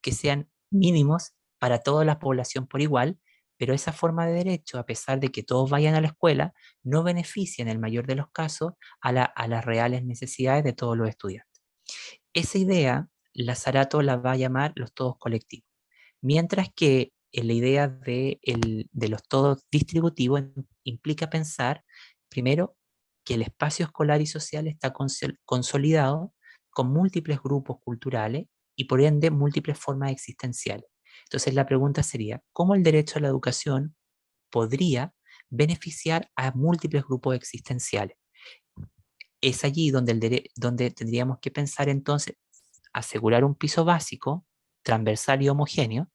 [SPEAKER 2] que sean mínimos para toda la población por igual, pero esa forma de derecho, a pesar de que todos vayan a la escuela, no beneficia en el mayor de los casos a las reales necesidades de todos los estudiantes. Esa idea, Lazarato la va a llamar los todos colectivos, mientras que la idea de los todos distributivos implica pensar, primero, que el espacio escolar y social está consolidado con múltiples grupos culturales y por ende múltiples formas existenciales. Entonces la pregunta sería, ¿cómo el derecho a la educación podría beneficiar a múltiples grupos existenciales? Es allí donde, donde tendríamos que pensar entonces asegurar un piso básico, transversal y homogéneo,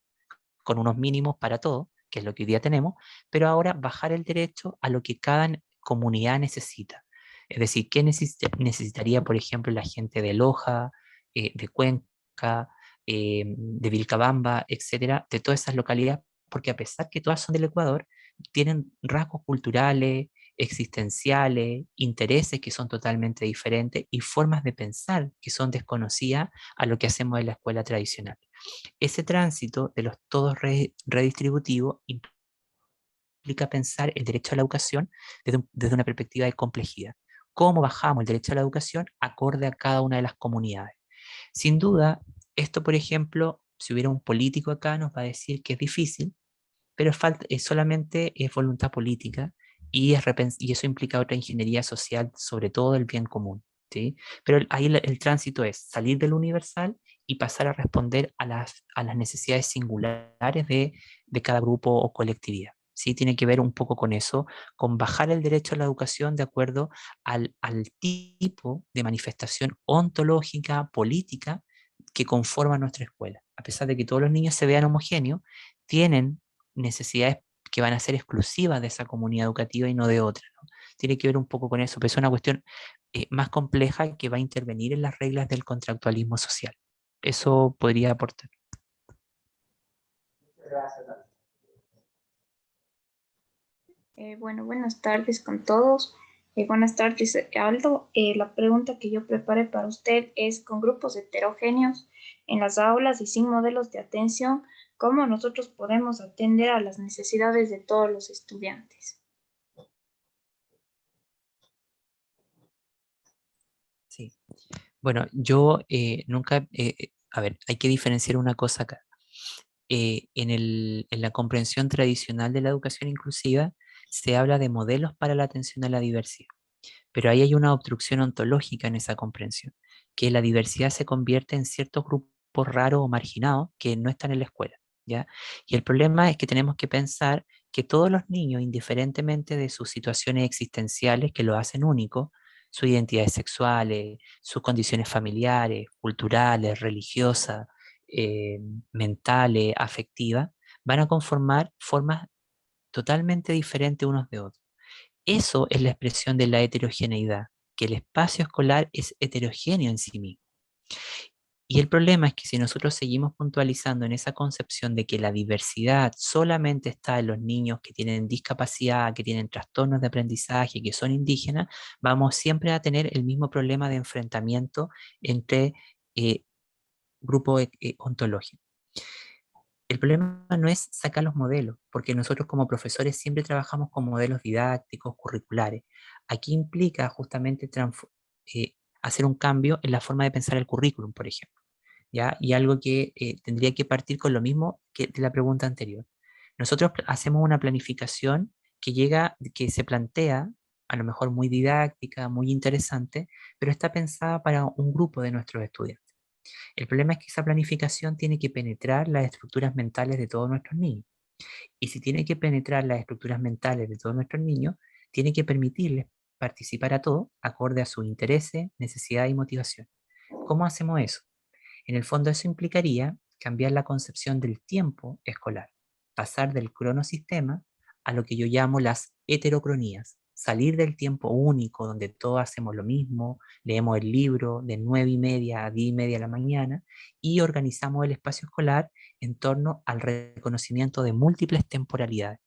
[SPEAKER 2] con unos mínimos para todo, que es lo que hoy día tenemos, pero ahora bajar el derecho a lo que cada comunidad necesita. Es decir, ¿qué necesitaría, por ejemplo, la gente de Loja, de Cuenca, de Vilcabamba, etcétera, de todas esas localidades? Porque a pesar que todas son del Ecuador, tienen rasgos culturales, existenciales, intereses que son totalmente diferentes y formas de pensar que son desconocidas a lo que hacemos en la escuela tradicional. Ese tránsito de los todos redistributivos implica pensar el derecho a la educación desde una perspectiva de complejidad. ¿Cómo bajamos el derecho a la educación acorde a cada una de las comunidades? Sin duda, esto, por ejemplo, si hubiera un político acá, nos va a decir que es difícil, pero solamente es voluntad política y eso implica otra ingeniería social, sobre todo el bien común. ¿Sí? Pero ahí el tránsito es salir del universal y pasar a responder a las necesidades singulares de cada grupo o colectividad. ¿Sí? Tiene que ver un poco con eso, con bajar el derecho a la educación de acuerdo al tipo de manifestación ontológica, política, que conforma nuestra escuela. A pesar de que todos los niños se vean homogéneos, tienen necesidades que van a ser exclusivas de esa comunidad educativa y no de otra, ¿no? Tiene que ver un poco con eso, pero es una cuestión más compleja que va a intervenir en las reglas del contractualismo social. Eso podría aportar.
[SPEAKER 3] Gracias.
[SPEAKER 4] Bueno, buenas tardes con todos. Buenas tardes, Aldo. La pregunta que yo preparé para usted es, con grupos heterogéneos en las aulas y sin modelos de atención, ¿cómo nosotros podemos atender a las necesidades de todos los estudiantes?
[SPEAKER 2] Sí. Bueno, yo nunca, a ver, hay que diferenciar una cosa acá. En la comprensión tradicional de la educación inclusiva se habla de modelos para la atención a la diversidad, pero ahí hay una obstrucción ontológica en esa comprensión, que la diversidad se convierte en ciertos grupos raros o marginados que no están en la escuela, ¿ya? Y el problema es que tenemos que pensar que todos los niños, indiferentemente de sus situaciones existenciales que lo hacen único, sus identidades sexuales, sus condiciones familiares, culturales, religiosas, eh, mentales, afectivas, van a conformar formas totalmente diferentes unos de otros. Eso es la expresión de la heterogeneidad, que el espacio escolar es heterogéneo en sí mismo. Y el problema es que si nosotros seguimos puntualizando en esa concepción de que la diversidad solamente está en los niños que tienen discapacidad, que tienen trastornos de aprendizaje, que son indígenas, vamos siempre a tener el mismo problema de enfrentamiento entre grupos ontológicos. El problema no es sacar los modelos, porque nosotros como profesores siempre trabajamos con modelos didácticos, curriculares. Aquí implica justamente hacer un cambio en la forma de pensar el currículum, por ejemplo, ¿ya? Y algo que tendría que partir con lo mismo que de la pregunta anterior. Nosotros hacemos una planificación que se plantea, a lo mejor muy didáctica, muy interesante, pero está pensada para un grupo de nuestros estudiantes. El problema es que esa planificación tiene que penetrar las estructuras mentales de todos nuestros niños. Y si tiene que penetrar las estructuras mentales de todos nuestros niños, tiene que permitirles participar a todo acorde a sus intereses, necesidades y motivación. ¿Cómo hacemos eso? En el fondo eso implicaría cambiar la concepción del tiempo escolar, pasar del cronosistema a lo que yo llamo las heterocronías, salir del tiempo único donde todos hacemos lo mismo, leemos el libro de 9:30 a 10:30 de la mañana y organizamos el espacio escolar en torno al reconocimiento de múltiples temporalidades.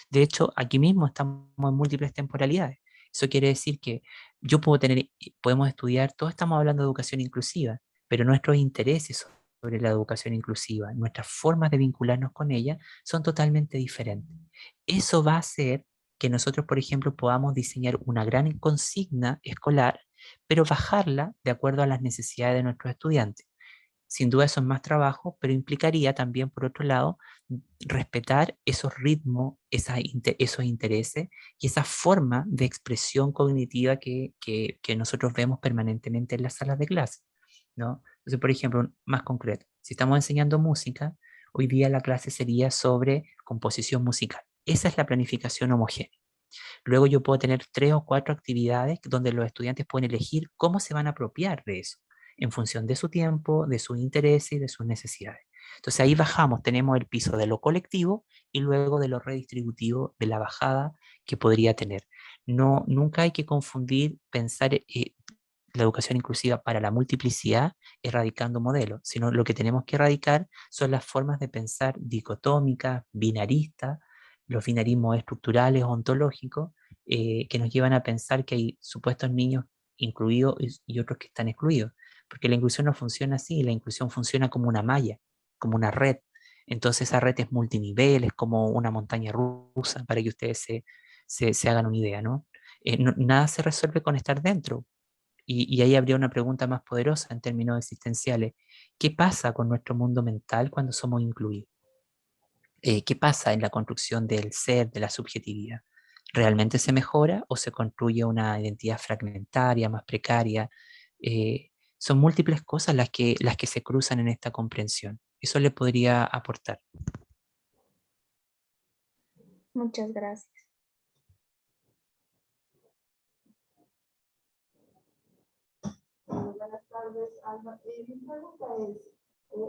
[SPEAKER 2] De hecho, aquí mismo estamos en múltiples temporalidades. Eso quiere decir que yo puedo tener, podemos estudiar, todos estamos hablando de educación inclusiva, pero nuestros intereses sobre la educación inclusiva, nuestras formas de vincularnos con ella son totalmente diferentes. Eso va a hacer que nosotros, por ejemplo, podamos diseñar una gran consigna escolar, pero bajarla de acuerdo a las necesidades de nuestros estudiantes. Sin duda eso es más trabajo, pero implicaría también, por otro lado, respetar esos ritmos, esos intereses y esa forma de expresión cognitiva que nosotros vemos permanentemente en las salas de clase, ¿no? Entonces, por ejemplo, más concreto, si estamos enseñando música, hoy día la clase sería sobre composición musical. Esa es la planificación homogénea. Luego yo puedo tener 3 o 4 actividades donde los estudiantes pueden elegir cómo se van a apropiar de eso, en función de su tiempo, de sus intereses y de sus necesidades. Entonces ahí bajamos, tenemos el piso de lo colectivo y luego de lo redistributivo de la bajada que podría tener. No, nunca hay que confundir pensar la educación inclusiva para la multiplicidad erradicando modelos, sino lo que tenemos que erradicar son las formas de pensar dicotómicas, binaristas, los binarismos estructurales, ontológicos, que nos llevan a pensar que hay supuestos niños incluidos y otros que están excluidos. Porque la inclusión no funciona así, la inclusión funciona como una malla, como una red. Entonces esa red es multinivel, es como una montaña rusa, para que ustedes se hagan una idea, ¿no? Nada se resuelve con estar dentro. Y ahí habría una pregunta más poderosa en términos existenciales. ¿Qué pasa con nuestro mundo mental cuando somos incluidos? ¿Qué pasa en la construcción del ser, de la subjetividad? ¿Realmente se mejora o se construye una identidad fragmentaria, más precaria? Son múltiples cosas las que se cruzan en esta comprensión. Eso le podría aportar.
[SPEAKER 4] Muchas gracias.
[SPEAKER 1] Buenas tardes, Alma. Mi pregunta es,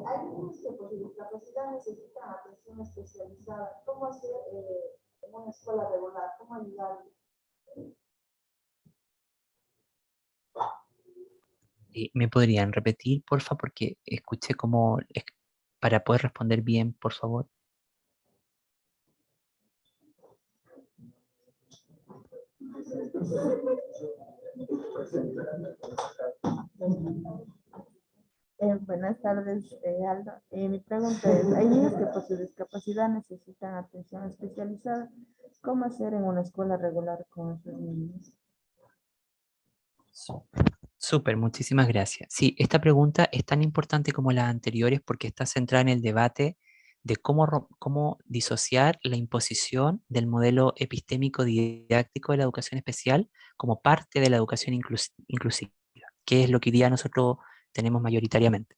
[SPEAKER 1] hay niños que por discapacidad necesitan atención especializada. ¿Cómo hacer en una escuela regular? ¿Cómo ayudarlos?
[SPEAKER 2] ¿Me podrían repetir, por favor? Porque escuché como, para poder responder bien, por favor.
[SPEAKER 1] Buenas tardes, Aldo. Mi pregunta es, hay niños que por su discapacidad necesitan atención especializada. ¿Cómo hacer en una escuela regular con esos niños?
[SPEAKER 2] Súper, muchísimas gracias. Sí, esta pregunta es tan importante como las anteriores porque está centrada en el debate de cómo disociar la imposición del modelo epistémico didáctico de la educación especial como parte de la educación inclusiva, que es lo que hoy día nosotros tenemos mayoritariamente.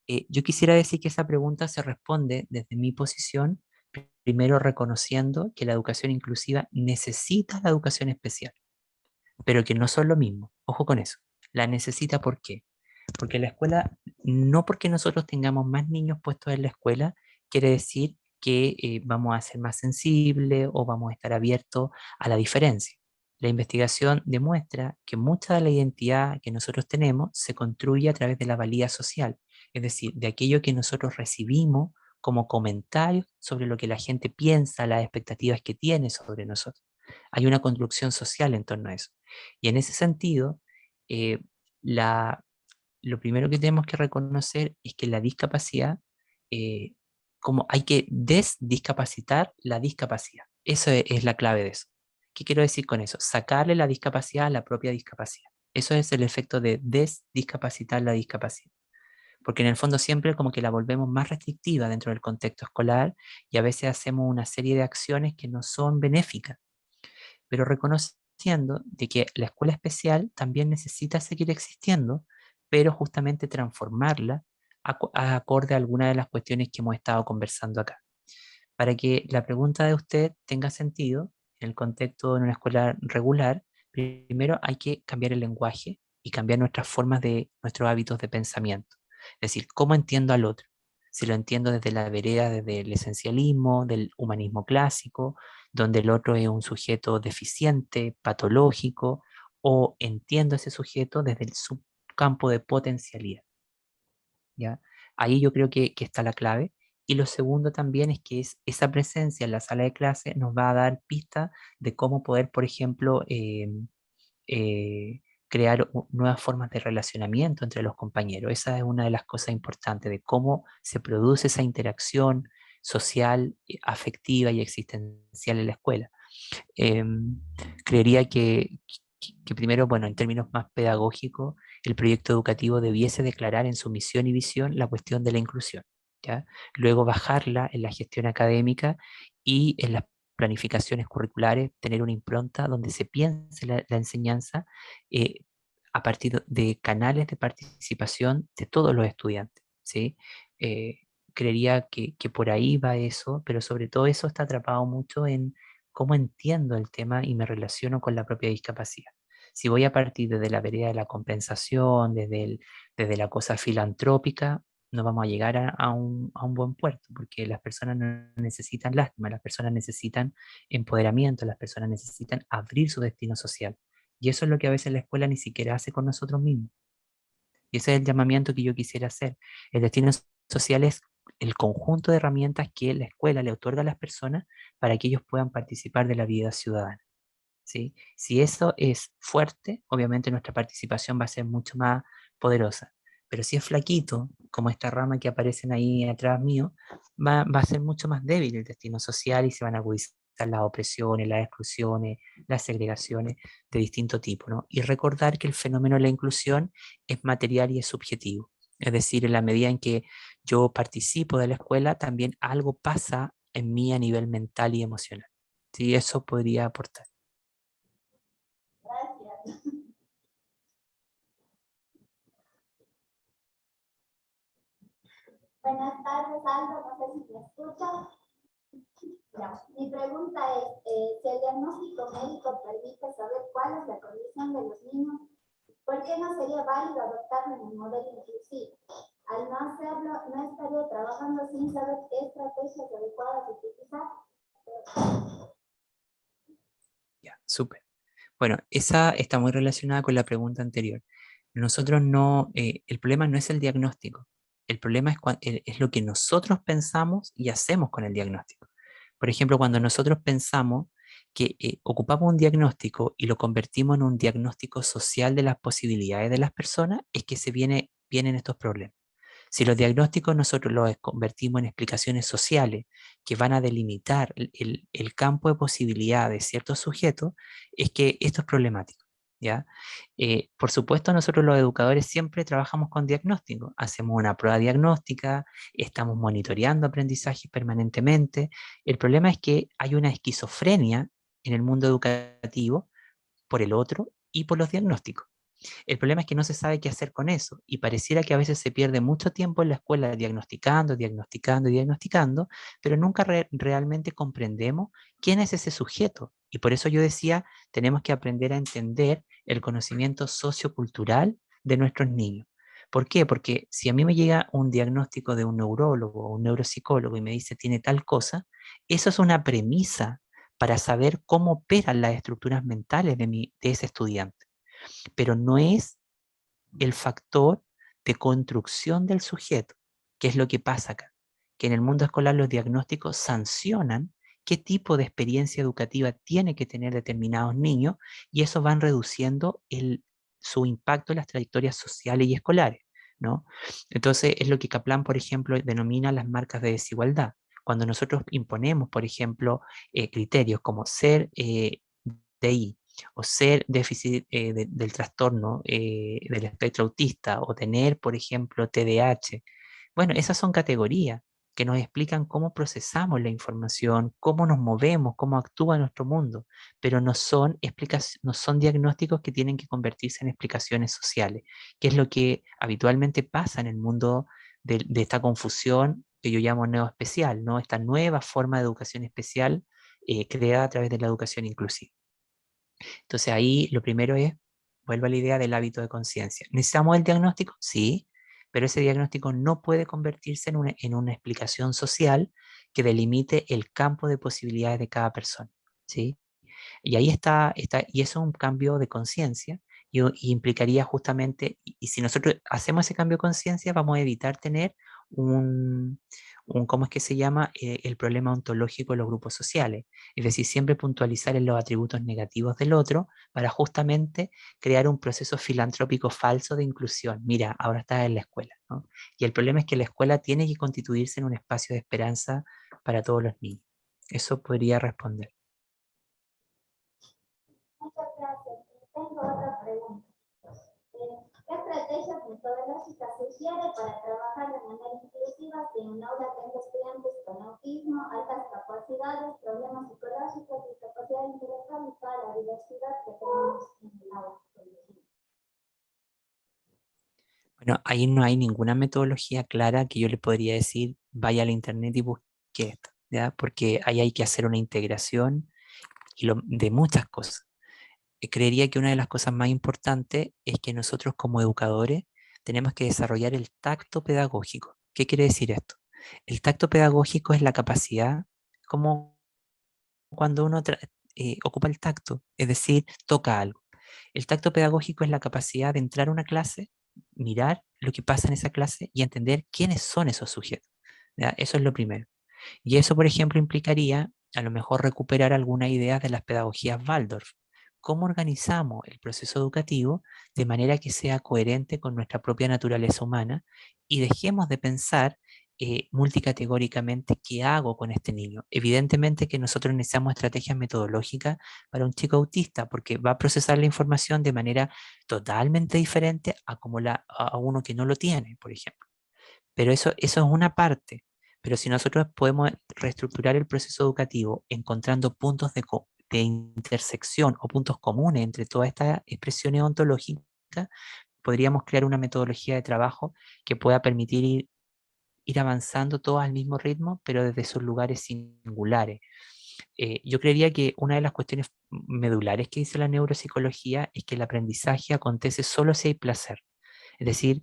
[SPEAKER 2] Yo quisiera decir que esa pregunta se responde desde mi posición, primero reconociendo que la educación inclusiva necesita la educación especial, pero que no son lo mismo. Ojo con eso. La necesita, ¿por qué? Porque la escuela, no porque nosotros tengamos más niños puestos en la escuela, quiere decir que vamos a ser más sensibles o vamos a estar abiertos a la diferencia. La investigación demuestra que mucha de la identidad que nosotros tenemos se construye a través de la valía social, es decir, de aquello que nosotros recibimos como comentarios sobre lo que la gente piensa, las expectativas que tiene sobre nosotros. Hay una construcción social en torno a eso. Y en ese sentido, eh, la, lo primero que tenemos que reconocer es que la discapacidad, eh, como hay que desdiscapacitar la discapacidad. Eso es la clave de eso. ¿Qué quiero decir con eso? Sacarle la discapacidad a la propia discapacidad. Eso es el efecto de desdiscapacitar la discapacidad. Porque en el fondo siempre como que la volvemos más restrictiva dentro del contexto escolar y a veces hacemos una serie de acciones que no son benéficas, pero reconociendo de que la escuela especial también necesita seguir existiendo, pero justamente transformarla acorde a algunas de las cuestiones que hemos estado conversando acá. Para que la pregunta de usted tenga sentido en el contexto de una escuela regular, primero hay que cambiar el lenguaje y cambiar nuestras formas de, nuestros hábitos de pensamiento. Es decir, ¿cómo entiendo al otro? Si lo entiendo desde la vereda, desde el esencialismo, del humanismo clásico, donde el otro es un sujeto deficiente, patológico, o entiendo a ese sujeto desde su campo de potencialidad. ¿Ya? Ahí yo creo que está la clave. Y lo segundo también es que esa presencia en la sala de clase nos va a dar pistas de cómo poder, por ejemplo, eh, crear nuevas formas de relacionamiento entre los compañeros. Esa es una de las cosas importantes de cómo se produce esa interacción social, afectiva y existencial en la escuela. Creería que primero, bueno, en términos más pedagógicos, el proyecto educativo debiese declarar en su misión y visión la cuestión de la inclusión, ¿ya? Luego bajarla en la gestión académica y en las planificaciones curriculares, tener una impronta donde se piense la enseñanza eh, a partir de canales de participación de todos los estudiantes, ¿sí? Eh, Creería que por ahí va eso, pero sobre todo eso está atrapado mucho en cómo entiendo el tema y me relaciono con la propia discapacidad. Si voy a partir desde la vereda de la compensación, desde la cosa filantrópica, no vamos a llegar a un buen puerto, porque las personas no necesitan lástima, las personas necesitan empoderamiento, las personas necesitan abrir su destino social. Y eso es lo que a veces la escuela ni siquiera hace con nosotros mismos. Y ese es el llamamiento que yo quisiera hacer. El destino social es el conjunto de herramientas que la escuela le otorga a las personas para que ellos puedan participar de la vida ciudadana, ¿sí? Si eso es fuerte, obviamente nuestra participación va a ser mucho más poderosa. Pero si es flaquito, como esta rama que aparecen ahí atrás mío, va a ser mucho más débil el destino social y se van a agudizar las opresiones, las exclusiones, las segregaciones de distinto tipo, ¿no? Y recordar que el fenómeno de la inclusión es material y es subjetivo. Es decir, en la medida en que yo participo de la escuela, también algo pasa en mí a nivel mental y emocional. Sí, eso podría aportar.
[SPEAKER 5] Gracias. Buenas tardes, Aldo. No sé si me escucha. Ya. Mi pregunta es, si el diagnóstico médico permite saber cuál es la condición de los niños, ¿por qué no sería válido adoptarlo en el modelo inclusivo? Al no hacerlo, ¿no estaría trabajando sin saber qué estrategias adecuadas utilizar?
[SPEAKER 2] Ya, súper. Bueno, esa está muy relacionada con la pregunta anterior. Nosotros no, el problema no es el diagnóstico, el problema es lo que nosotros pensamos y hacemos con el diagnóstico. Por ejemplo, cuando nosotros pensamos que ocupamos un diagnóstico y lo convertimos en un diagnóstico social de las posibilidades de las personas, es que vienen estos problemas. Si los diagnósticos nosotros los convertimos en explicaciones sociales que van a delimitar el campo de posibilidad de ciertos sujetos, es que esto es problemático, ¿ya? Por supuesto, nosotros los educadores siempre trabajamos con diagnóstico, hacemos una prueba diagnóstica, estamos monitoreando aprendizajes permanentemente. El problema es que hay una esquizofrenia en el mundo educativo por el otro y por los diagnósticos. El problema es que no se sabe qué hacer con eso y pareciera que a veces se pierde mucho tiempo en la escuela diagnosticando, diagnosticando y diagnosticando, pero nunca realmente comprendemos quién es ese sujeto. Y por eso yo decía, tenemos que aprender a entender el conocimiento sociocultural de nuestros niños. ¿Por qué? Porque si a mí me llega un diagnóstico de un neurólogo o un neuropsicólogo y me dice tiene tal cosa, eso es una premisa para saber cómo operan las estructuras mentales de ese estudiante, pero no es el factor de construcción del sujeto, que es lo que pasa acá, que en el mundo escolar los diagnósticos sancionan qué tipo de experiencia educativa tiene que tener determinados niños y eso van reduciendo su impacto en las trayectorias sociales y escolares, ¿no? Entonces es lo que Kaplan, por ejemplo, denomina las marcas de desigualdad. Cuando nosotros imponemos, por ejemplo, criterios como ser DI, o ser déficit del trastorno del espectro autista, o tener, por ejemplo, TDAH. Bueno, esas son categorías que nos explican cómo procesamos la información, cómo nos movemos, cómo actúa nuestro mundo, pero no son diagnósticos que tienen que convertirse en explicaciones sociales, que es lo que habitualmente pasa en el mundo de esta confusión que yo llamo neoespecial, ¿no? Esta nueva forma de educación especial creada a través de la educación inclusiva. Entonces ahí lo primero es, vuelvo a la idea del hábito de conciencia. ¿Necesitamos el diagnóstico? Sí, pero ese diagnóstico no puede convertirse en una explicación social que delimite el campo de posibilidades de cada persona, ¿sí? Y ahí y eso es un cambio de conciencia y implicaría justamente, y si nosotros hacemos ese cambio de conciencia, vamos a evitar tener ¿cómo es que se llama? El problema ontológico de los grupos sociales. Es decir, siempre puntualizar en los atributos negativos del otro para justamente crear un proceso filantrópico falso de inclusión. Mira, ahora estás en la escuela, ¿no? Y el problema es que la escuela tiene que constituirse en un espacio de esperanza para todos los niños. Eso podría responder.
[SPEAKER 5] Muchas gracias. Y tengo otra pregunta. ¿Qué estrategias metodológicas sugiere para trabajar de manera inclusiva si en un aula tengo estudiantes con autismo, altas capacidades, problemas psicológicos, discapacidad intelectual y toda la diversidad que tenemos en el aula?
[SPEAKER 2] Bueno, ahí no hay ninguna metodología clara que yo le podría decir, vaya al internet y busque esto, ¿ya? Porque ahí hay que hacer una integración de muchas cosas. Creería que una de las cosas más importantes es que nosotros como educadores tenemos que desarrollar el tacto pedagógico. ¿Qué quiere decir esto? El tacto pedagógico es la capacidad, como cuando uno ocupa el tacto, es decir, toca algo. El tacto pedagógico es la capacidad de entrar a una clase, mirar lo que pasa en esa clase y entender quiénes son esos sujetos, ¿ya? Eso es lo primero. Y eso, por ejemplo, implicaría a lo mejor recuperar algunas ideas de las pedagogías Waldorf. ¿Cómo organizamos el proceso educativo de manera que sea coherente con nuestra propia naturaleza humana y dejemos de pensar multicategóricamente qué hago con este niño? Evidentemente que nosotros necesitamos estrategias metodológicas para un chico autista porque va a procesar la información de manera totalmente diferente a como a uno que no lo tiene, por ejemplo. Pero eso es una parte. Pero si nosotros podemos reestructurar el proceso educativo encontrando puntos de intersección o puntos comunes entre todas estas expresiones ontológicas, podríamos crear una metodología de trabajo que pueda permitir ir avanzando todos al mismo ritmo, pero desde esos lugares singulares. Yo creería que una de las cuestiones medulares que dice la neuropsicología es que el aprendizaje acontece solo si hay placer. Es decir,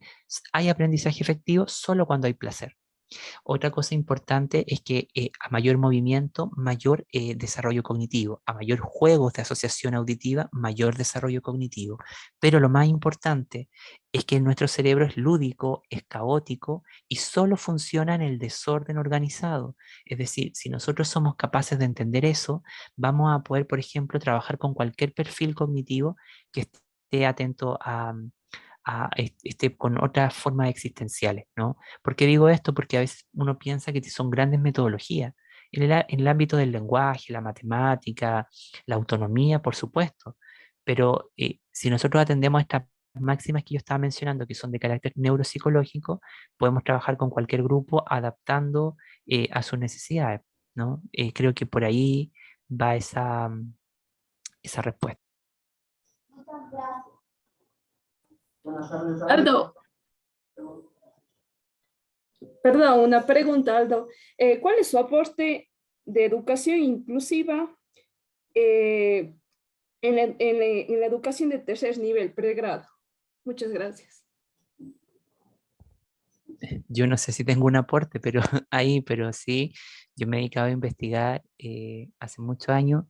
[SPEAKER 2] hay aprendizaje efectivo solo cuando hay placer. Otra cosa importante es que a mayor movimiento, mayor desarrollo cognitivo, a mayor juegos de asociación auditiva, mayor desarrollo cognitivo. Pero lo más importante es que nuestro cerebro es lúdico, es caótico y solo funciona en el desorden organizado. Es decir, si nosotros somos capaces de entender eso, vamos a poder, por ejemplo, trabajar con cualquier perfil cognitivo que esté atento con otras formas existenciales, ¿no? ¿Por qué digo esto? Porque a veces uno piensa que son grandes metodologías. En el ámbito del lenguaje, la matemática, la autonomía, por supuesto, pero si nosotros atendemos a estas máximas que yo estaba mencionando, que son de carácter neuropsicológico, podemos trabajar con cualquier grupo adaptando a sus necesidades, ¿no? Creo que por ahí va esa respuesta.
[SPEAKER 5] Muchas gracias.
[SPEAKER 3] Buenas tardes,
[SPEAKER 6] Aldo, perdón, una pregunta, Aldo. ¿Cuál es su aporte de educación inclusiva en la educación de tercer nivel, pregrado? Muchas gracias.
[SPEAKER 2] Yo no sé si tengo un aporte, pero pero sí, yo me he dedicado a investigar hace muchos años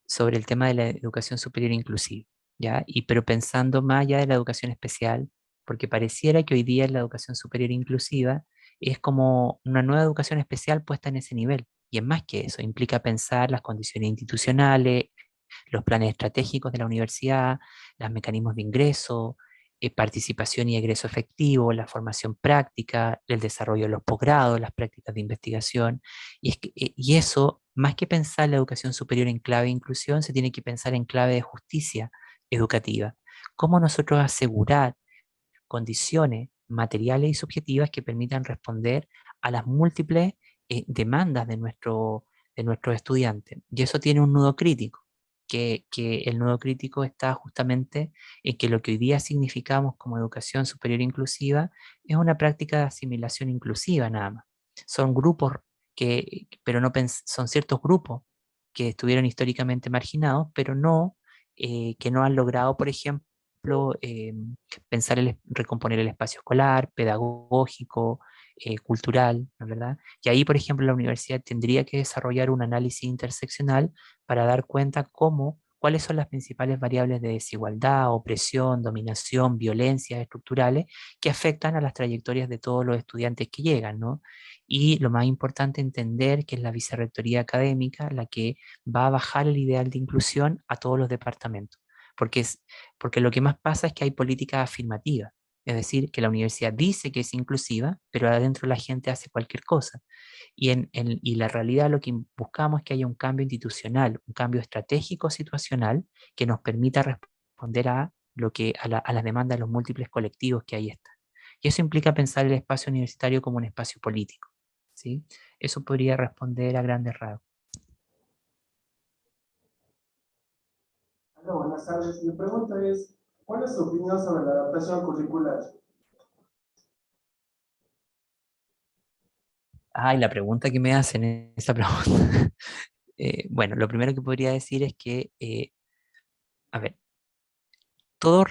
[SPEAKER 2] sobre el tema de la educación superior inclusiva, ¿ya? Pero pensando más allá de la educación especial, porque pareciera que hoy día la educación superior inclusiva es como una nueva educación especial puesta en ese nivel. Y es más que eso, implica pensar las condiciones institucionales, los planes estratégicos de la universidad, los mecanismos de ingreso, participación y egreso efectivo, la formación práctica, el desarrollo de los posgrados, las prácticas de investigación. Y eso, más que pensar la educación superior en clave de inclusión, se tiene que pensar en clave de justicia educativa. ¿Cómo nosotros asegurar condiciones materiales y subjetivas que permitan responder a las múltiples demandas de nuestros estudiantes? Y eso tiene un nudo crítico, que el nudo crítico está justamente en que lo que hoy día significamos como educación superior inclusiva es una práctica de asimilación inclusiva nada más. son grupos pero no son ciertos grupos que estuvieron históricamente marginados, pero no, que no han logrado, por ejemplo, pensar recomponer el espacio escolar, pedagógico, cultural, ¿no es verdad? Y ahí, por ejemplo, la universidad tendría que desarrollar un análisis interseccional para dar cuenta cuáles son las principales variables de desigualdad, opresión, dominación, violencias estructurales que afectan a las trayectorias de todos los estudiantes que llegan, ¿no? Y lo más importante, entender que es la vicerrectoría académica la que va a bajar el ideal de inclusión a todos los departamentos. Porque lo que más pasa es que hay políticas afirmativas, es decir, que la universidad dice que es inclusiva, pero adentro la gente hace cualquier cosa. Y la realidad, lo que buscamos es que haya un cambio institucional, un cambio estratégico situacional que nos permita responder a las demandas de los múltiples colectivos que ahí están. Y eso implica pensar el espacio universitario como un espacio político, ¿sí? Eso podría responder a grandes rasgos.
[SPEAKER 7] Hola, buenas tardes. Mi pregunta es, ¿cuál es su opinión sobre la adaptación curricular?
[SPEAKER 2] Ay, la pregunta que me hacen, esa pregunta. Bueno, lo primero que podría decir es que, a ver, todo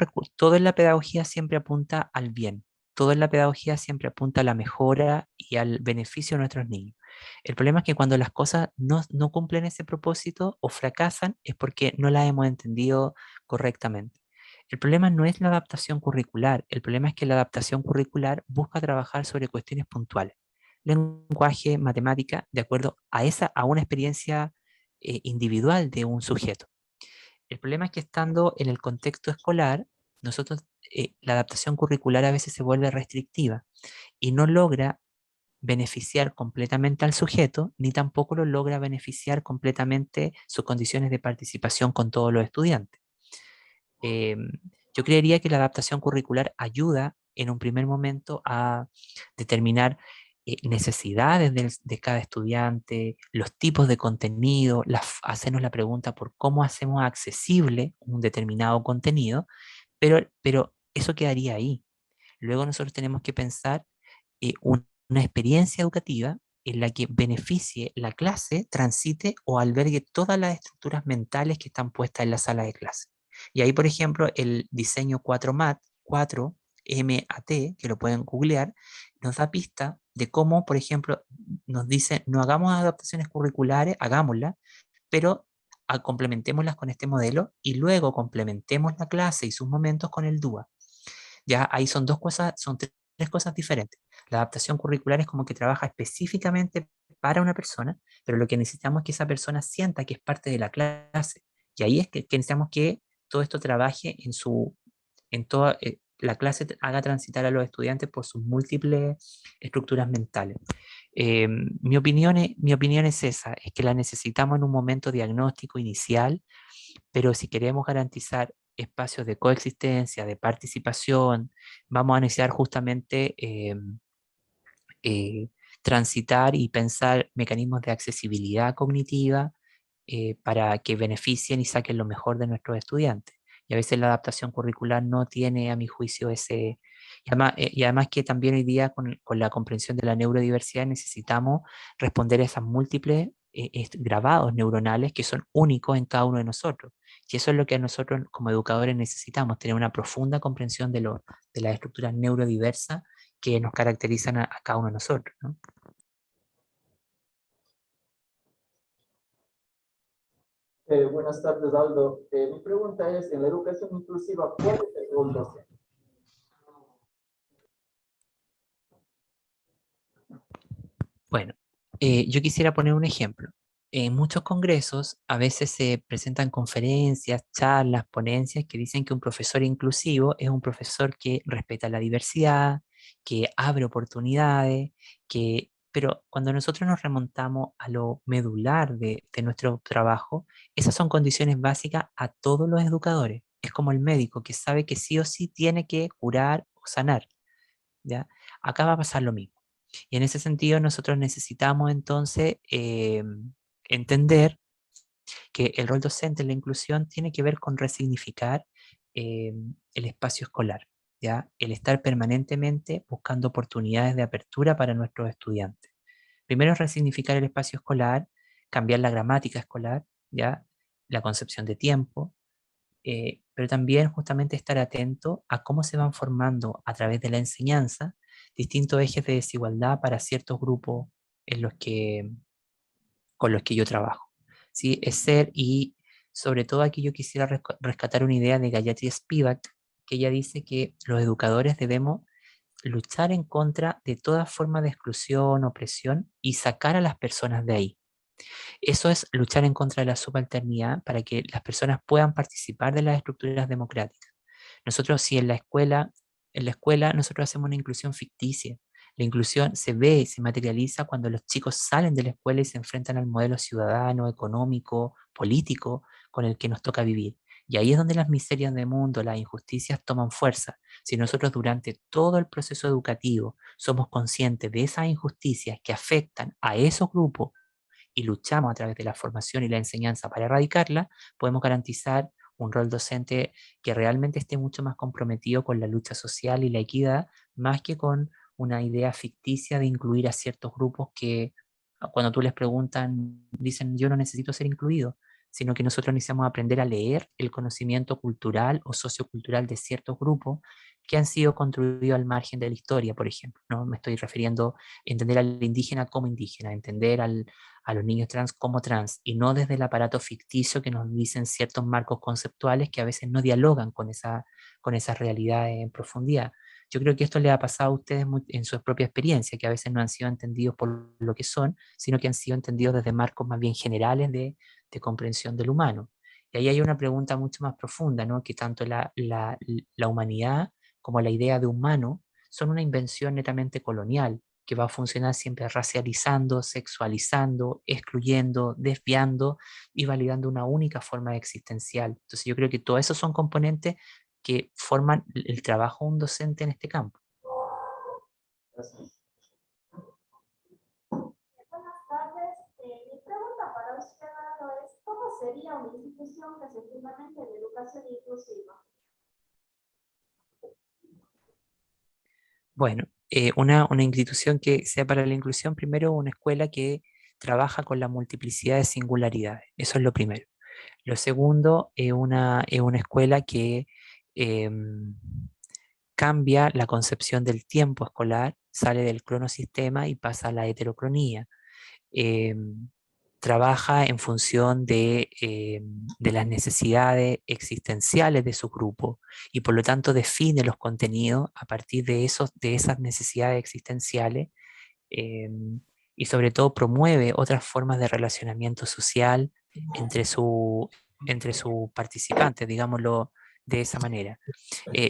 [SPEAKER 2] en la pedagogía siempre apunta al bien. Todo en la pedagogía siempre apunta a la mejora y al beneficio de nuestros niños. El problema es que cuando las cosas no cumplen ese propósito o fracasan es porque no las hemos entendido correctamente. El problema no es la adaptación curricular, el problema es que la adaptación curricular busca trabajar sobre cuestiones puntuales. Lenguaje, matemática, de acuerdo a una experiencia individual de un sujeto. El problema es que estando en el contexto escolar, nosotros, la adaptación curricular a veces se vuelve restrictiva y no logra beneficiar completamente al sujeto, ni tampoco lo logra beneficiar completamente sus condiciones de participación con todos los estudiantes. Yo creería que la adaptación curricular ayuda en un primer momento a determinar necesidades de cada estudiante, los tipos de contenido, hacernos la pregunta por cómo hacemos accesible un determinado contenido, pero eso quedaría ahí. Luego nosotros tenemos que pensar una experiencia educativa en la que beneficie la clase, transite o albergue todas las estructuras mentales que están puestas en la sala de clase. Y ahí, por ejemplo, el diseño 4MAT, 4MAT, que lo pueden googlear, nos da pista de cómo, por ejemplo, nos dice, no hagamos adaptaciones curriculares, hagámoslas, pero complementémoslas con este modelo y luego complementemos la clase y sus momentos con el DUA. Ya ahí son tres cosas diferentes. La adaptación curricular es como que trabaja específicamente para una persona, pero lo que necesitamos es que esa persona sienta que es parte de la clase. Y ahí es que necesitamos que todo esto trabaje en toda la clase, haga transitar a los estudiantes por sus múltiples estructuras mentales. Mi opinión es esa, es que la necesitamos en un momento diagnóstico inicial, pero si queremos garantizar espacios de coexistencia, de participación, vamos a necesitar justamente eh, transitar y pensar mecanismos de accesibilidad cognitiva para que beneficien y saquen lo mejor de nuestros estudiantes. Y a veces la adaptación curricular no tiene, a mi juicio, ese... Y además que también hoy día con la comprensión de la neurodiversidad necesitamos responder a esas múltiples grabados neuronales que son únicos en cada uno de nosotros. Y eso es lo que nosotros como educadores necesitamos, tener una profunda comprensión de las estructuras neurodiversas que nos caracterizan a cada uno de nosotros, ¿no?
[SPEAKER 7] Buenas tardes, Aldo. Mi pregunta es, en la educación inclusiva, ¿cuál es el rol docente?
[SPEAKER 2] Bueno, yo quisiera poner un ejemplo. En muchos congresos a veces se presentan conferencias, charlas, ponencias que dicen que un profesor inclusivo es un profesor que respeta la diversidad, que abre oportunidades, pero cuando nosotros nos remontamos a lo medular de nuestro trabajo, esas son condiciones básicas a todos los educadores. Es como el médico que sabe que sí o sí tiene que curar o sanar, ¿ya? Acá va a pasar lo mismo. Y en ese sentido nosotros necesitamos entonces entender que el rol docente en la inclusión tiene que ver con resignificar el espacio escolar, ¿ya? El estar permanentemente buscando oportunidades de apertura para nuestros estudiantes. Primero es resignificar el espacio escolar, cambiar la gramática escolar, ¿ya? La concepción de tiempo, pero también justamente estar atento a cómo se van formando a través de la enseñanza distintos ejes de desigualdad para ciertos grupos en los con los que yo trabajo. ¿Sí? Es ser, y sobre todo aquí yo quisiera rescatar una idea de Gayatri Spivak, que ella dice que los educadores debemos luchar en contra de toda forma de exclusión, opresión y sacar a las personas de ahí. Eso es luchar en contra de la subalternidad para que las personas puedan participar de las estructuras democráticas. Nosotros, si en la escuela nosotros hacemos una inclusión ficticia. La inclusión se ve y se materializa cuando los chicos salen de la escuela y se enfrentan al modelo ciudadano, económico, político con el que nos toca vivir. Y ahí es donde las miserias del mundo, las injusticias toman fuerza. Si nosotros durante todo el proceso educativo somos conscientes de esas injusticias que afectan a esos grupos y luchamos a través de la formación y la enseñanza para erradicarla, podemos garantizar un rol docente que realmente esté mucho más comprometido con la lucha social y la equidad, más que con una idea ficticia de incluir a ciertos grupos que cuando tú les preguntan, dicen yo no necesito ser incluido, sino que nosotros necesitamos aprender a leer el conocimiento cultural o sociocultural de ciertos grupos que han sido construidos al margen de la historia, por ejemplo. ¿No? Me estoy refiriendo a entender al indígena como indígena, entender a los niños trans como trans, y no desde el aparato ficticio que nos dicen ciertos marcos conceptuales que a veces no dialogan con esa realidad en profundidad. Yo creo que esto le ha pasado a ustedes en su propia experiencia, que a veces no han sido entendidos por lo que son, sino que han sido entendidos desde marcos más bien generales de comprensión del humano. Y ahí hay una pregunta mucho más profunda, ¿no? Que tanto la humanidad como la idea de humano son una invención netamente colonial, que va a funcionar siempre racializando, sexualizando, excluyendo, desviando y validando una única forma existencial. Entonces yo creo que todos esos son componentes que forman el trabajo de un docente en este campo.
[SPEAKER 3] Gracias.
[SPEAKER 5] Buenas tardes. Mi pregunta para usted Aldo, es, ¿cómo sería una institución que se fundamente en educación inclusiva?
[SPEAKER 2] Bueno, una institución que sea para la inclusión, primero una escuela que trabaja con la multiplicidad de singularidades. Eso es lo primero. Lo segundo es una escuela que cambia la concepción del tiempo escolar, sale del cronosistema y pasa a la heterocronía. Trabaja en función de las necesidades existenciales de su grupo y por lo tanto define los contenidos a partir de esas necesidades existenciales, y sobre todo promueve otras formas de relacionamiento social entre sus participantes, digámoslo de esa manera.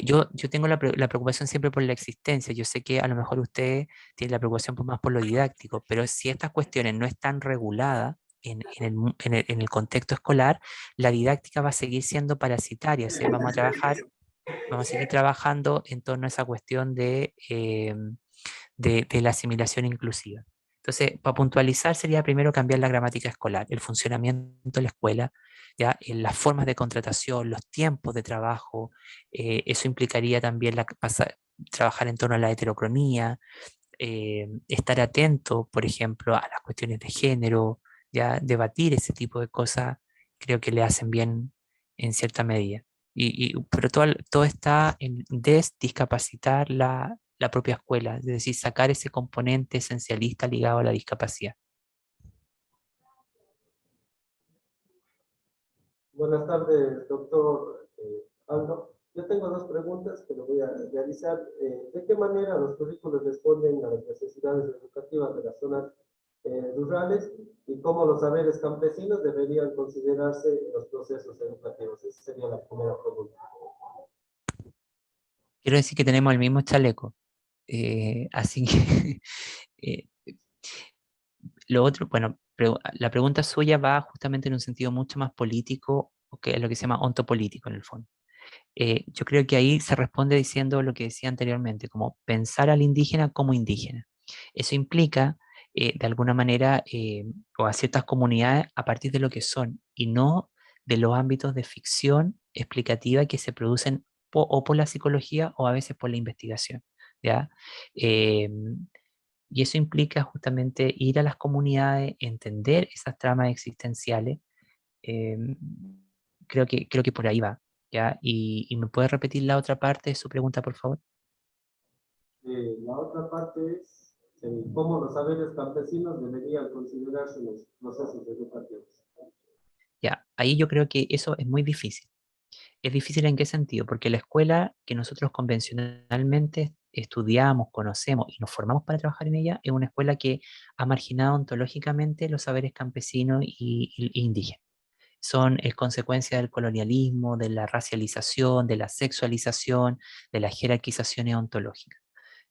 [SPEAKER 2] Yo tengo la preocupación siempre por la existencia. Yo sé que a lo mejor usted tiene la preocupación más por lo didáctico, pero si estas cuestiones no están reguladas en el contexto escolar, la didáctica va a seguir siendo parasitaria. O sea, vamos a seguir trabajando en torno a esa cuestión de la asimilación inclusiva. Entonces, para puntualizar sería primero cambiar la gramática escolar, el funcionamiento de la escuela, ¿ya? Las formas de contratación, los tiempos de trabajo. Eso implicaría también trabajar en torno a la heterocronía, estar atento, por ejemplo, a las cuestiones de género, ya debatir ese tipo de cosas, creo que le hacen bien en cierta medida. Pero todo está en desdiscapacitar la propia escuela, es decir, sacar ese componente esencialista ligado a la discapacidad.
[SPEAKER 8] Buenas tardes, doctor Aldo. Yo tengo dos preguntas que le voy a realizar. ¿De qué manera los currículos responden a las necesidades educativas de las zonas rurales y cómo los saberes campesinos deberían considerarse en los procesos educativos? Esa sería la primera pregunta.
[SPEAKER 2] Quiero decir que tenemos el mismo chaleco. Así que eh, lo otro, bueno, la pregunta suya va justamente en un sentido mucho más político, que es lo que se llama ontopolítico en el fondo. Yo creo que ahí se responde diciendo lo que decía anteriormente, como pensar al indígena como indígena. Eso implica, de alguna manera, o a ciertas comunidades a partir de lo que son, y no de los ámbitos de ficción explicativa que se producen o por la psicología o a veces por la investigación. ¿Ya? Y eso implica justamente ir a las comunidades, entender esas tramas existenciales. eh, creo que por ahí va, ¿ya? Y ¿me puede repetir la otra parte de su pregunta, por favor?
[SPEAKER 8] La otra parte es cómo los saberes campesinos deberían considerarse en los procesos educativos.
[SPEAKER 2] Ya, ahí yo creo que eso es muy difícil. ¿Es difícil en qué sentido? Porque la escuela que nosotros convencionalmente estudiamos, conocemos y nos formamos para trabajar en ella es una escuela que ha marginado ontológicamente los saberes campesinos y indígenas. Son consecuencia del colonialismo, de la racialización, de la sexualización, de las jerarquizaciones ontológicas.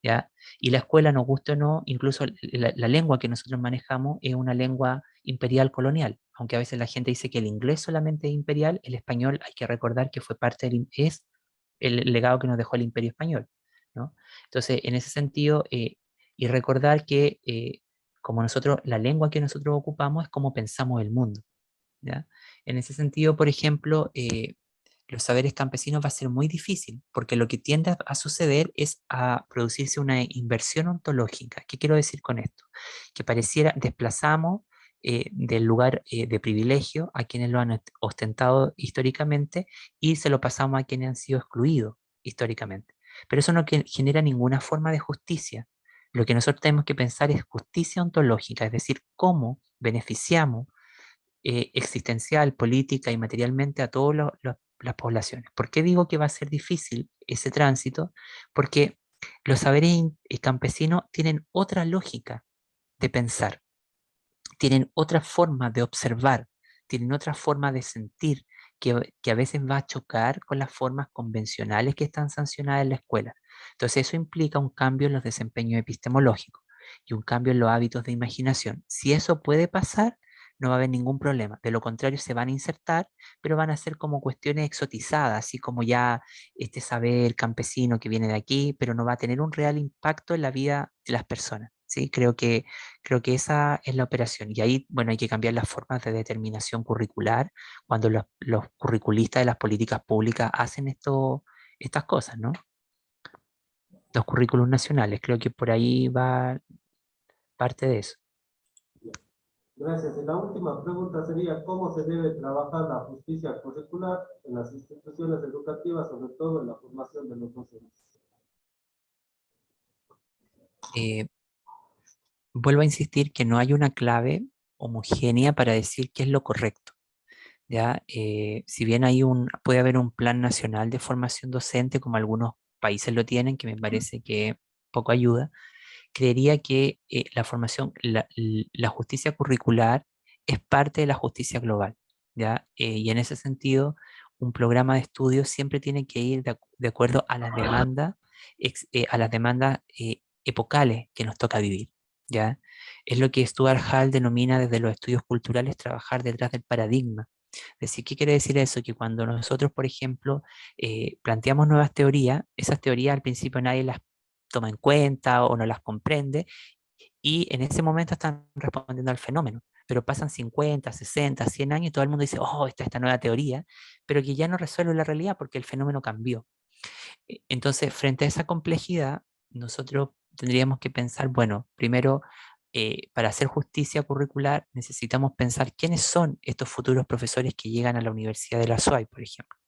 [SPEAKER 2] ¿Ya? Y la escuela, nos guste o no, incluso la lengua que nosotros manejamos es una lengua imperial colonial, aunque a veces la gente dice que el inglés solamente es imperial, el español hay que recordar que fue parte es el legado que nos dejó el imperio español, ¿no? Entonces, en ese sentido, y recordar que como nosotros, la lengua que nosotros ocupamos es como pensamos el mundo, ¿ya? En ese sentido, por ejemplo, los saberes campesinos va a ser muy difícil, porque lo que tiende a suceder es a producirse una inversión ontológica. ¿Qué quiero decir con esto? Que pareciera, desplazamos del lugar de privilegio a quienes lo han ostentado históricamente y se lo pasamos a quienes han sido excluidos históricamente. Pero eso no genera ninguna forma de justicia. Lo que nosotros tenemos que pensar es justicia ontológica, es decir, cómo beneficiamos existencial, política y materialmente a todas las poblaciones. ¿Por qué digo que va a ser difícil ese tránsito? Porque los saberes campesinos tienen otra lógica de pensar, tienen otra forma de observar, tienen otra forma de sentir que a veces va a chocar con las formas convencionales que están sancionadas en la escuela. Entonces eso implica un cambio en los desempeños epistemológicos y un cambio en los hábitos de imaginación. Si eso puede pasar, no va a haber ningún problema. De lo contrario, se van a insertar, pero van a ser como cuestiones exotizadas, así como ya este saber campesino que viene de aquí, pero no va a tener un real impacto en la vida de las personas. ¿Sí? Creo que esa es la operación. Y ahí, bueno, hay que cambiar las formas de determinación curricular cuando los curriculistas de las políticas públicas hacen estas cosas, ¿no? Los currículos nacionales, creo que por ahí va parte de eso.
[SPEAKER 8] Gracias. Y la última pregunta sería, ¿cómo se debe trabajar la justicia curricular en las instituciones educativas, sobre todo en la formación de los docentes?
[SPEAKER 2] Eh, Vuelvo a insistir que no hay una clave homogénea para decir qué es lo correcto. ¿Ya? Si bien puede haber un plan nacional de formación docente, como algunos países lo tienen, que me parece que poco ayuda, creería que la justicia curricular es parte de la justicia global, ¿ya? Y en ese sentido, un programa de estudio siempre tiene que ir de acuerdo a a las demandas epocales que nos toca vivir, ¿ya? Es lo que Stuart Hall denomina desde los estudios culturales trabajar detrás del paradigma. Es decir, ¿qué quiere decir eso? Que cuando nosotros, por ejemplo, planteamos nuevas teorías, esas teorías al principio nadie las toma en cuenta o no las comprende, y en ese momento están respondiendo al fenómeno. Pero pasan 50, 60, 100 años y todo el mundo dice, oh, esta nueva teoría, pero que ya no resuelve la realidad porque el fenómeno cambió. Entonces, frente a esa complejidad, nosotros tendríamos que pensar, bueno, primero, para hacer justicia curricular necesitamos pensar quiénes son estos futuros profesores que llegan a la Universidad de la SUAY, por ejemplo.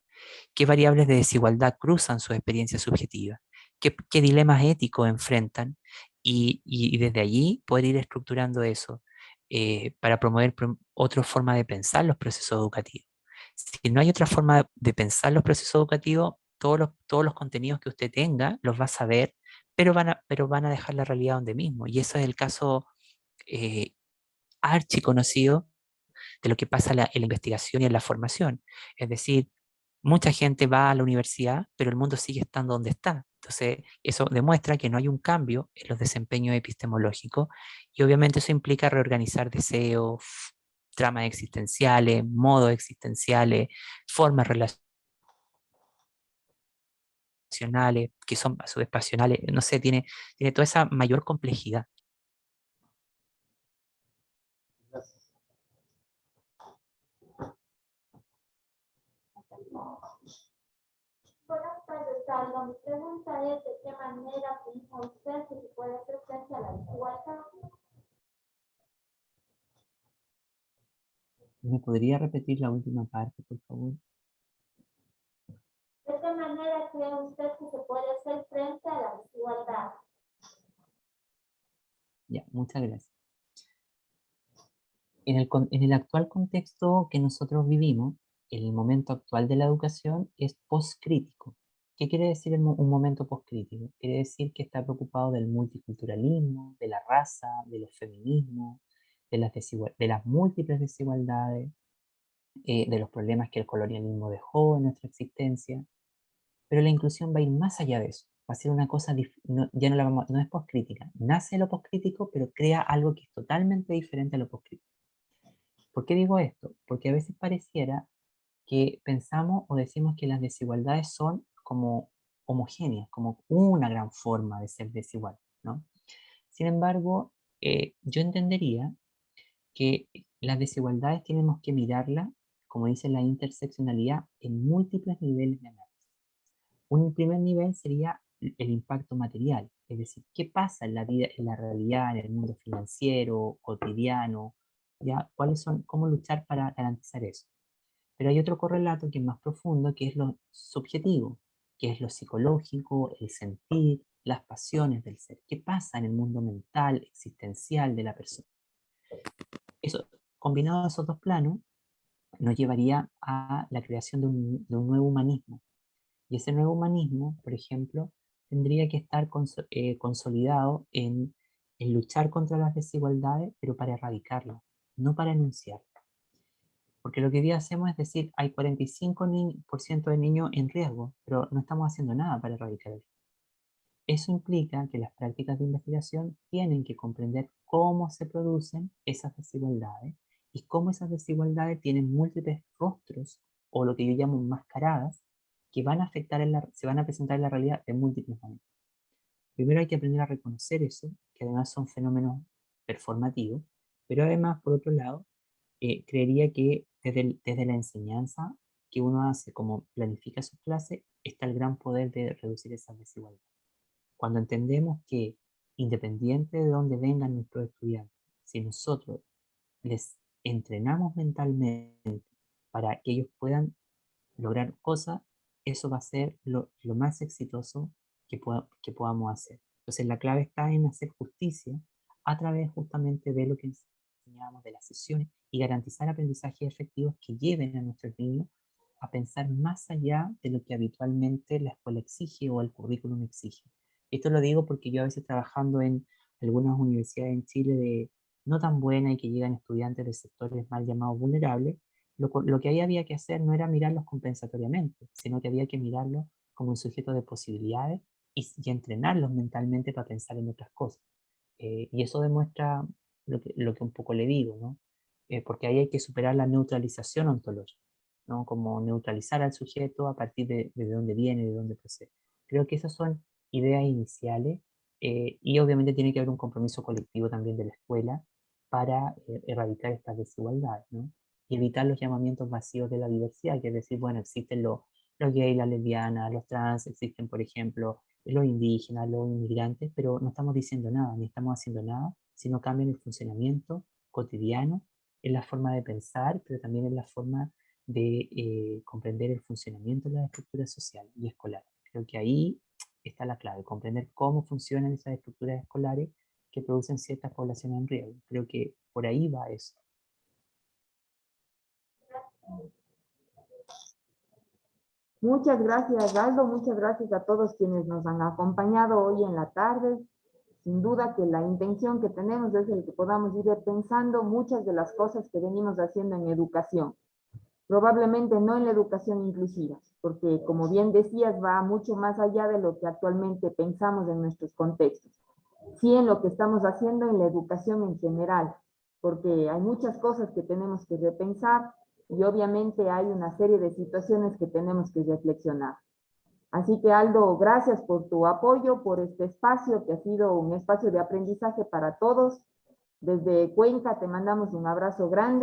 [SPEAKER 2] ¿Qué variables de desigualdad cruzan su experiencia subjetiva? ¿Qué dilemas éticos enfrentan? Y desde allí poder ir estructurando eso para promover otra forma de pensar los procesos educativos. Si no hay otra forma de pensar los procesos educativos, todos los contenidos que usted tenga los va a saber, pero van a dejar la realidad donde mismo. Y eso es el caso eh, archiconocido de lo que pasa en la investigación y en la formación. Es decir, mucha gente va a la universidad, pero el mundo sigue estando donde está. Entonces, eso demuestra que no hay un cambio en los desempeños epistemológicos y obviamente eso implica reorganizar deseos, tramas existenciales, modos existenciales, formas relacionales, que son a su vez pasionales, no sé, tiene toda esa mayor complejidad.
[SPEAKER 8] Gracias.
[SPEAKER 5] Buenas tardes, Aldo. Mi pregunta es de qué manera piensa usted que se puede hacer frente a la desigualdad
[SPEAKER 2] ¿Me podría repetir la última parte, por favor?
[SPEAKER 5] ¿De qué manera cree usted que se puede hacer frente a la desigualdad?
[SPEAKER 2] Ya, muchas gracias. En el actual contexto que nosotros vivimos, el momento actual de la educación es postcrítico. ¿Qué quiere decir un momento postcrítico? Quiere decir que está preocupado del multiculturalismo, de la raza, de los feminismos, de las múltiples desigualdades, de los problemas que el colonialismo dejó en nuestra existencia. Pero la inclusión va a ir más allá de eso. Va a ser una cosa, ya no, no es postcrítica. Nace lo postcrítico, pero crea algo que es totalmente diferente a lo postcrítico. ¿Por qué digo esto? Porque a veces pareciera que pensamos o decimos que las desigualdades son como homogéneas, como una gran forma de ser desigual, ¿no? Sin embargo, yo entendería que las desigualdades tenemos que mirarlas, como dice la interseccionalidad, en múltiples niveles de análisis. Un primer nivel sería el impacto material, es decir, qué pasa en la vida, en la realidad, en el mundo financiero, cotidiano, ¿ya? ¿Cómo luchar para garantizar eso? Pero hay otro correlato que es más profundo, que es lo subjetivo, que es lo psicológico, el sentir, las pasiones del ser. ¿Qué pasa en el mundo mental, existencial de la persona? Eso, combinado a esos dos planos, nos llevaría a la creación de un nuevo humanismo. Y ese nuevo humanismo, por ejemplo, tendría que estar consolidado en luchar contra las desigualdades, pero para erradicarlas, no para enunciarlas. Porque lo que hoy día hacemos es decir, hay 45% de niños en riesgo, pero no estamos haciendo nada para erradicar eso. Eso implica que las prácticas de investigación tienen que comprender cómo se producen esas desigualdades y cómo esas desigualdades tienen múltiples rostros, o lo que yo llamo mascaradas, que van a se van a presentar en la realidad de múltiples maneras. Primero hay que aprender a reconocer eso, que además son fenómenos performativos, pero además, por otro lado, creería que desde la enseñanza que uno hace, como planifica sus clases, está el gran poder de reducir esas desigualdades. Cuando entendemos que, independiente de dónde vengan nuestros estudiantes, si nosotros les entrenamos mentalmente para que ellos puedan lograr cosas, eso va a ser lo más exitoso que podamos hacer. Entonces la clave está en hacer justicia a través justamente de lo que enseñamos de las sesiones y garantizar aprendizajes efectivos que lleven a nuestros niños a pensar más allá de lo que habitualmente la escuela exige o el currículum exige. Esto lo digo porque yo a veces trabajando en algunas universidades en Chile de no tan buenas y que llegan estudiantes de sectores mal llamados vulnerables, lo que ahí había que hacer no era mirarlos compensatoriamente, sino que había que mirarlos como un sujeto de posibilidades y entrenarlos mentalmente para pensar en otras cosas. Y eso demuestra lo que un poco le digo, ¿no? Porque ahí hay que superar la neutralización ontológica, ¿no? Como neutralizar al sujeto a partir de dónde viene, de dónde procede. Creo que esas son ideas iniciales y obviamente tiene que haber un compromiso colectivo también de la escuela para erradicar estas desigualdades, ¿no? Y evitar los llamamientos vacíos de la diversidad, que es decir, bueno, existen los gays, las lesbianas, los trans, existen, por ejemplo, los indígenas, los inmigrantes, pero no estamos diciendo nada, ni estamos haciendo nada, sino cambian el funcionamiento cotidiano, en la forma de pensar, pero también en la forma de comprender el funcionamiento de las estructuras sociales y escolares. Creo que ahí está la clave, comprender cómo funcionan esas estructuras escolares que producen ciertas poblaciones en riesgo. Creo que por ahí va eso.
[SPEAKER 1] Muchas gracias, Aldo. Muchas gracias a todos quienes nos han acompañado hoy en la tarde. Sin duda que la intención que tenemos es el que podamos ir pensando muchas de las cosas que venimos haciendo en educación. Probablemente no en la educación inclusiva, porque como bien decías, va mucho más allá de lo que actualmente pensamos en nuestros contextos. Sí en lo que estamos haciendo en la educación en general, porque hay muchas cosas que tenemos que repensar y obviamente hay una serie de situaciones que tenemos que reflexionar. Así que Aldo, gracias por tu apoyo, por este espacio que ha sido un espacio de aprendizaje para todos. Desde Cuenca te mandamos un abrazo grande.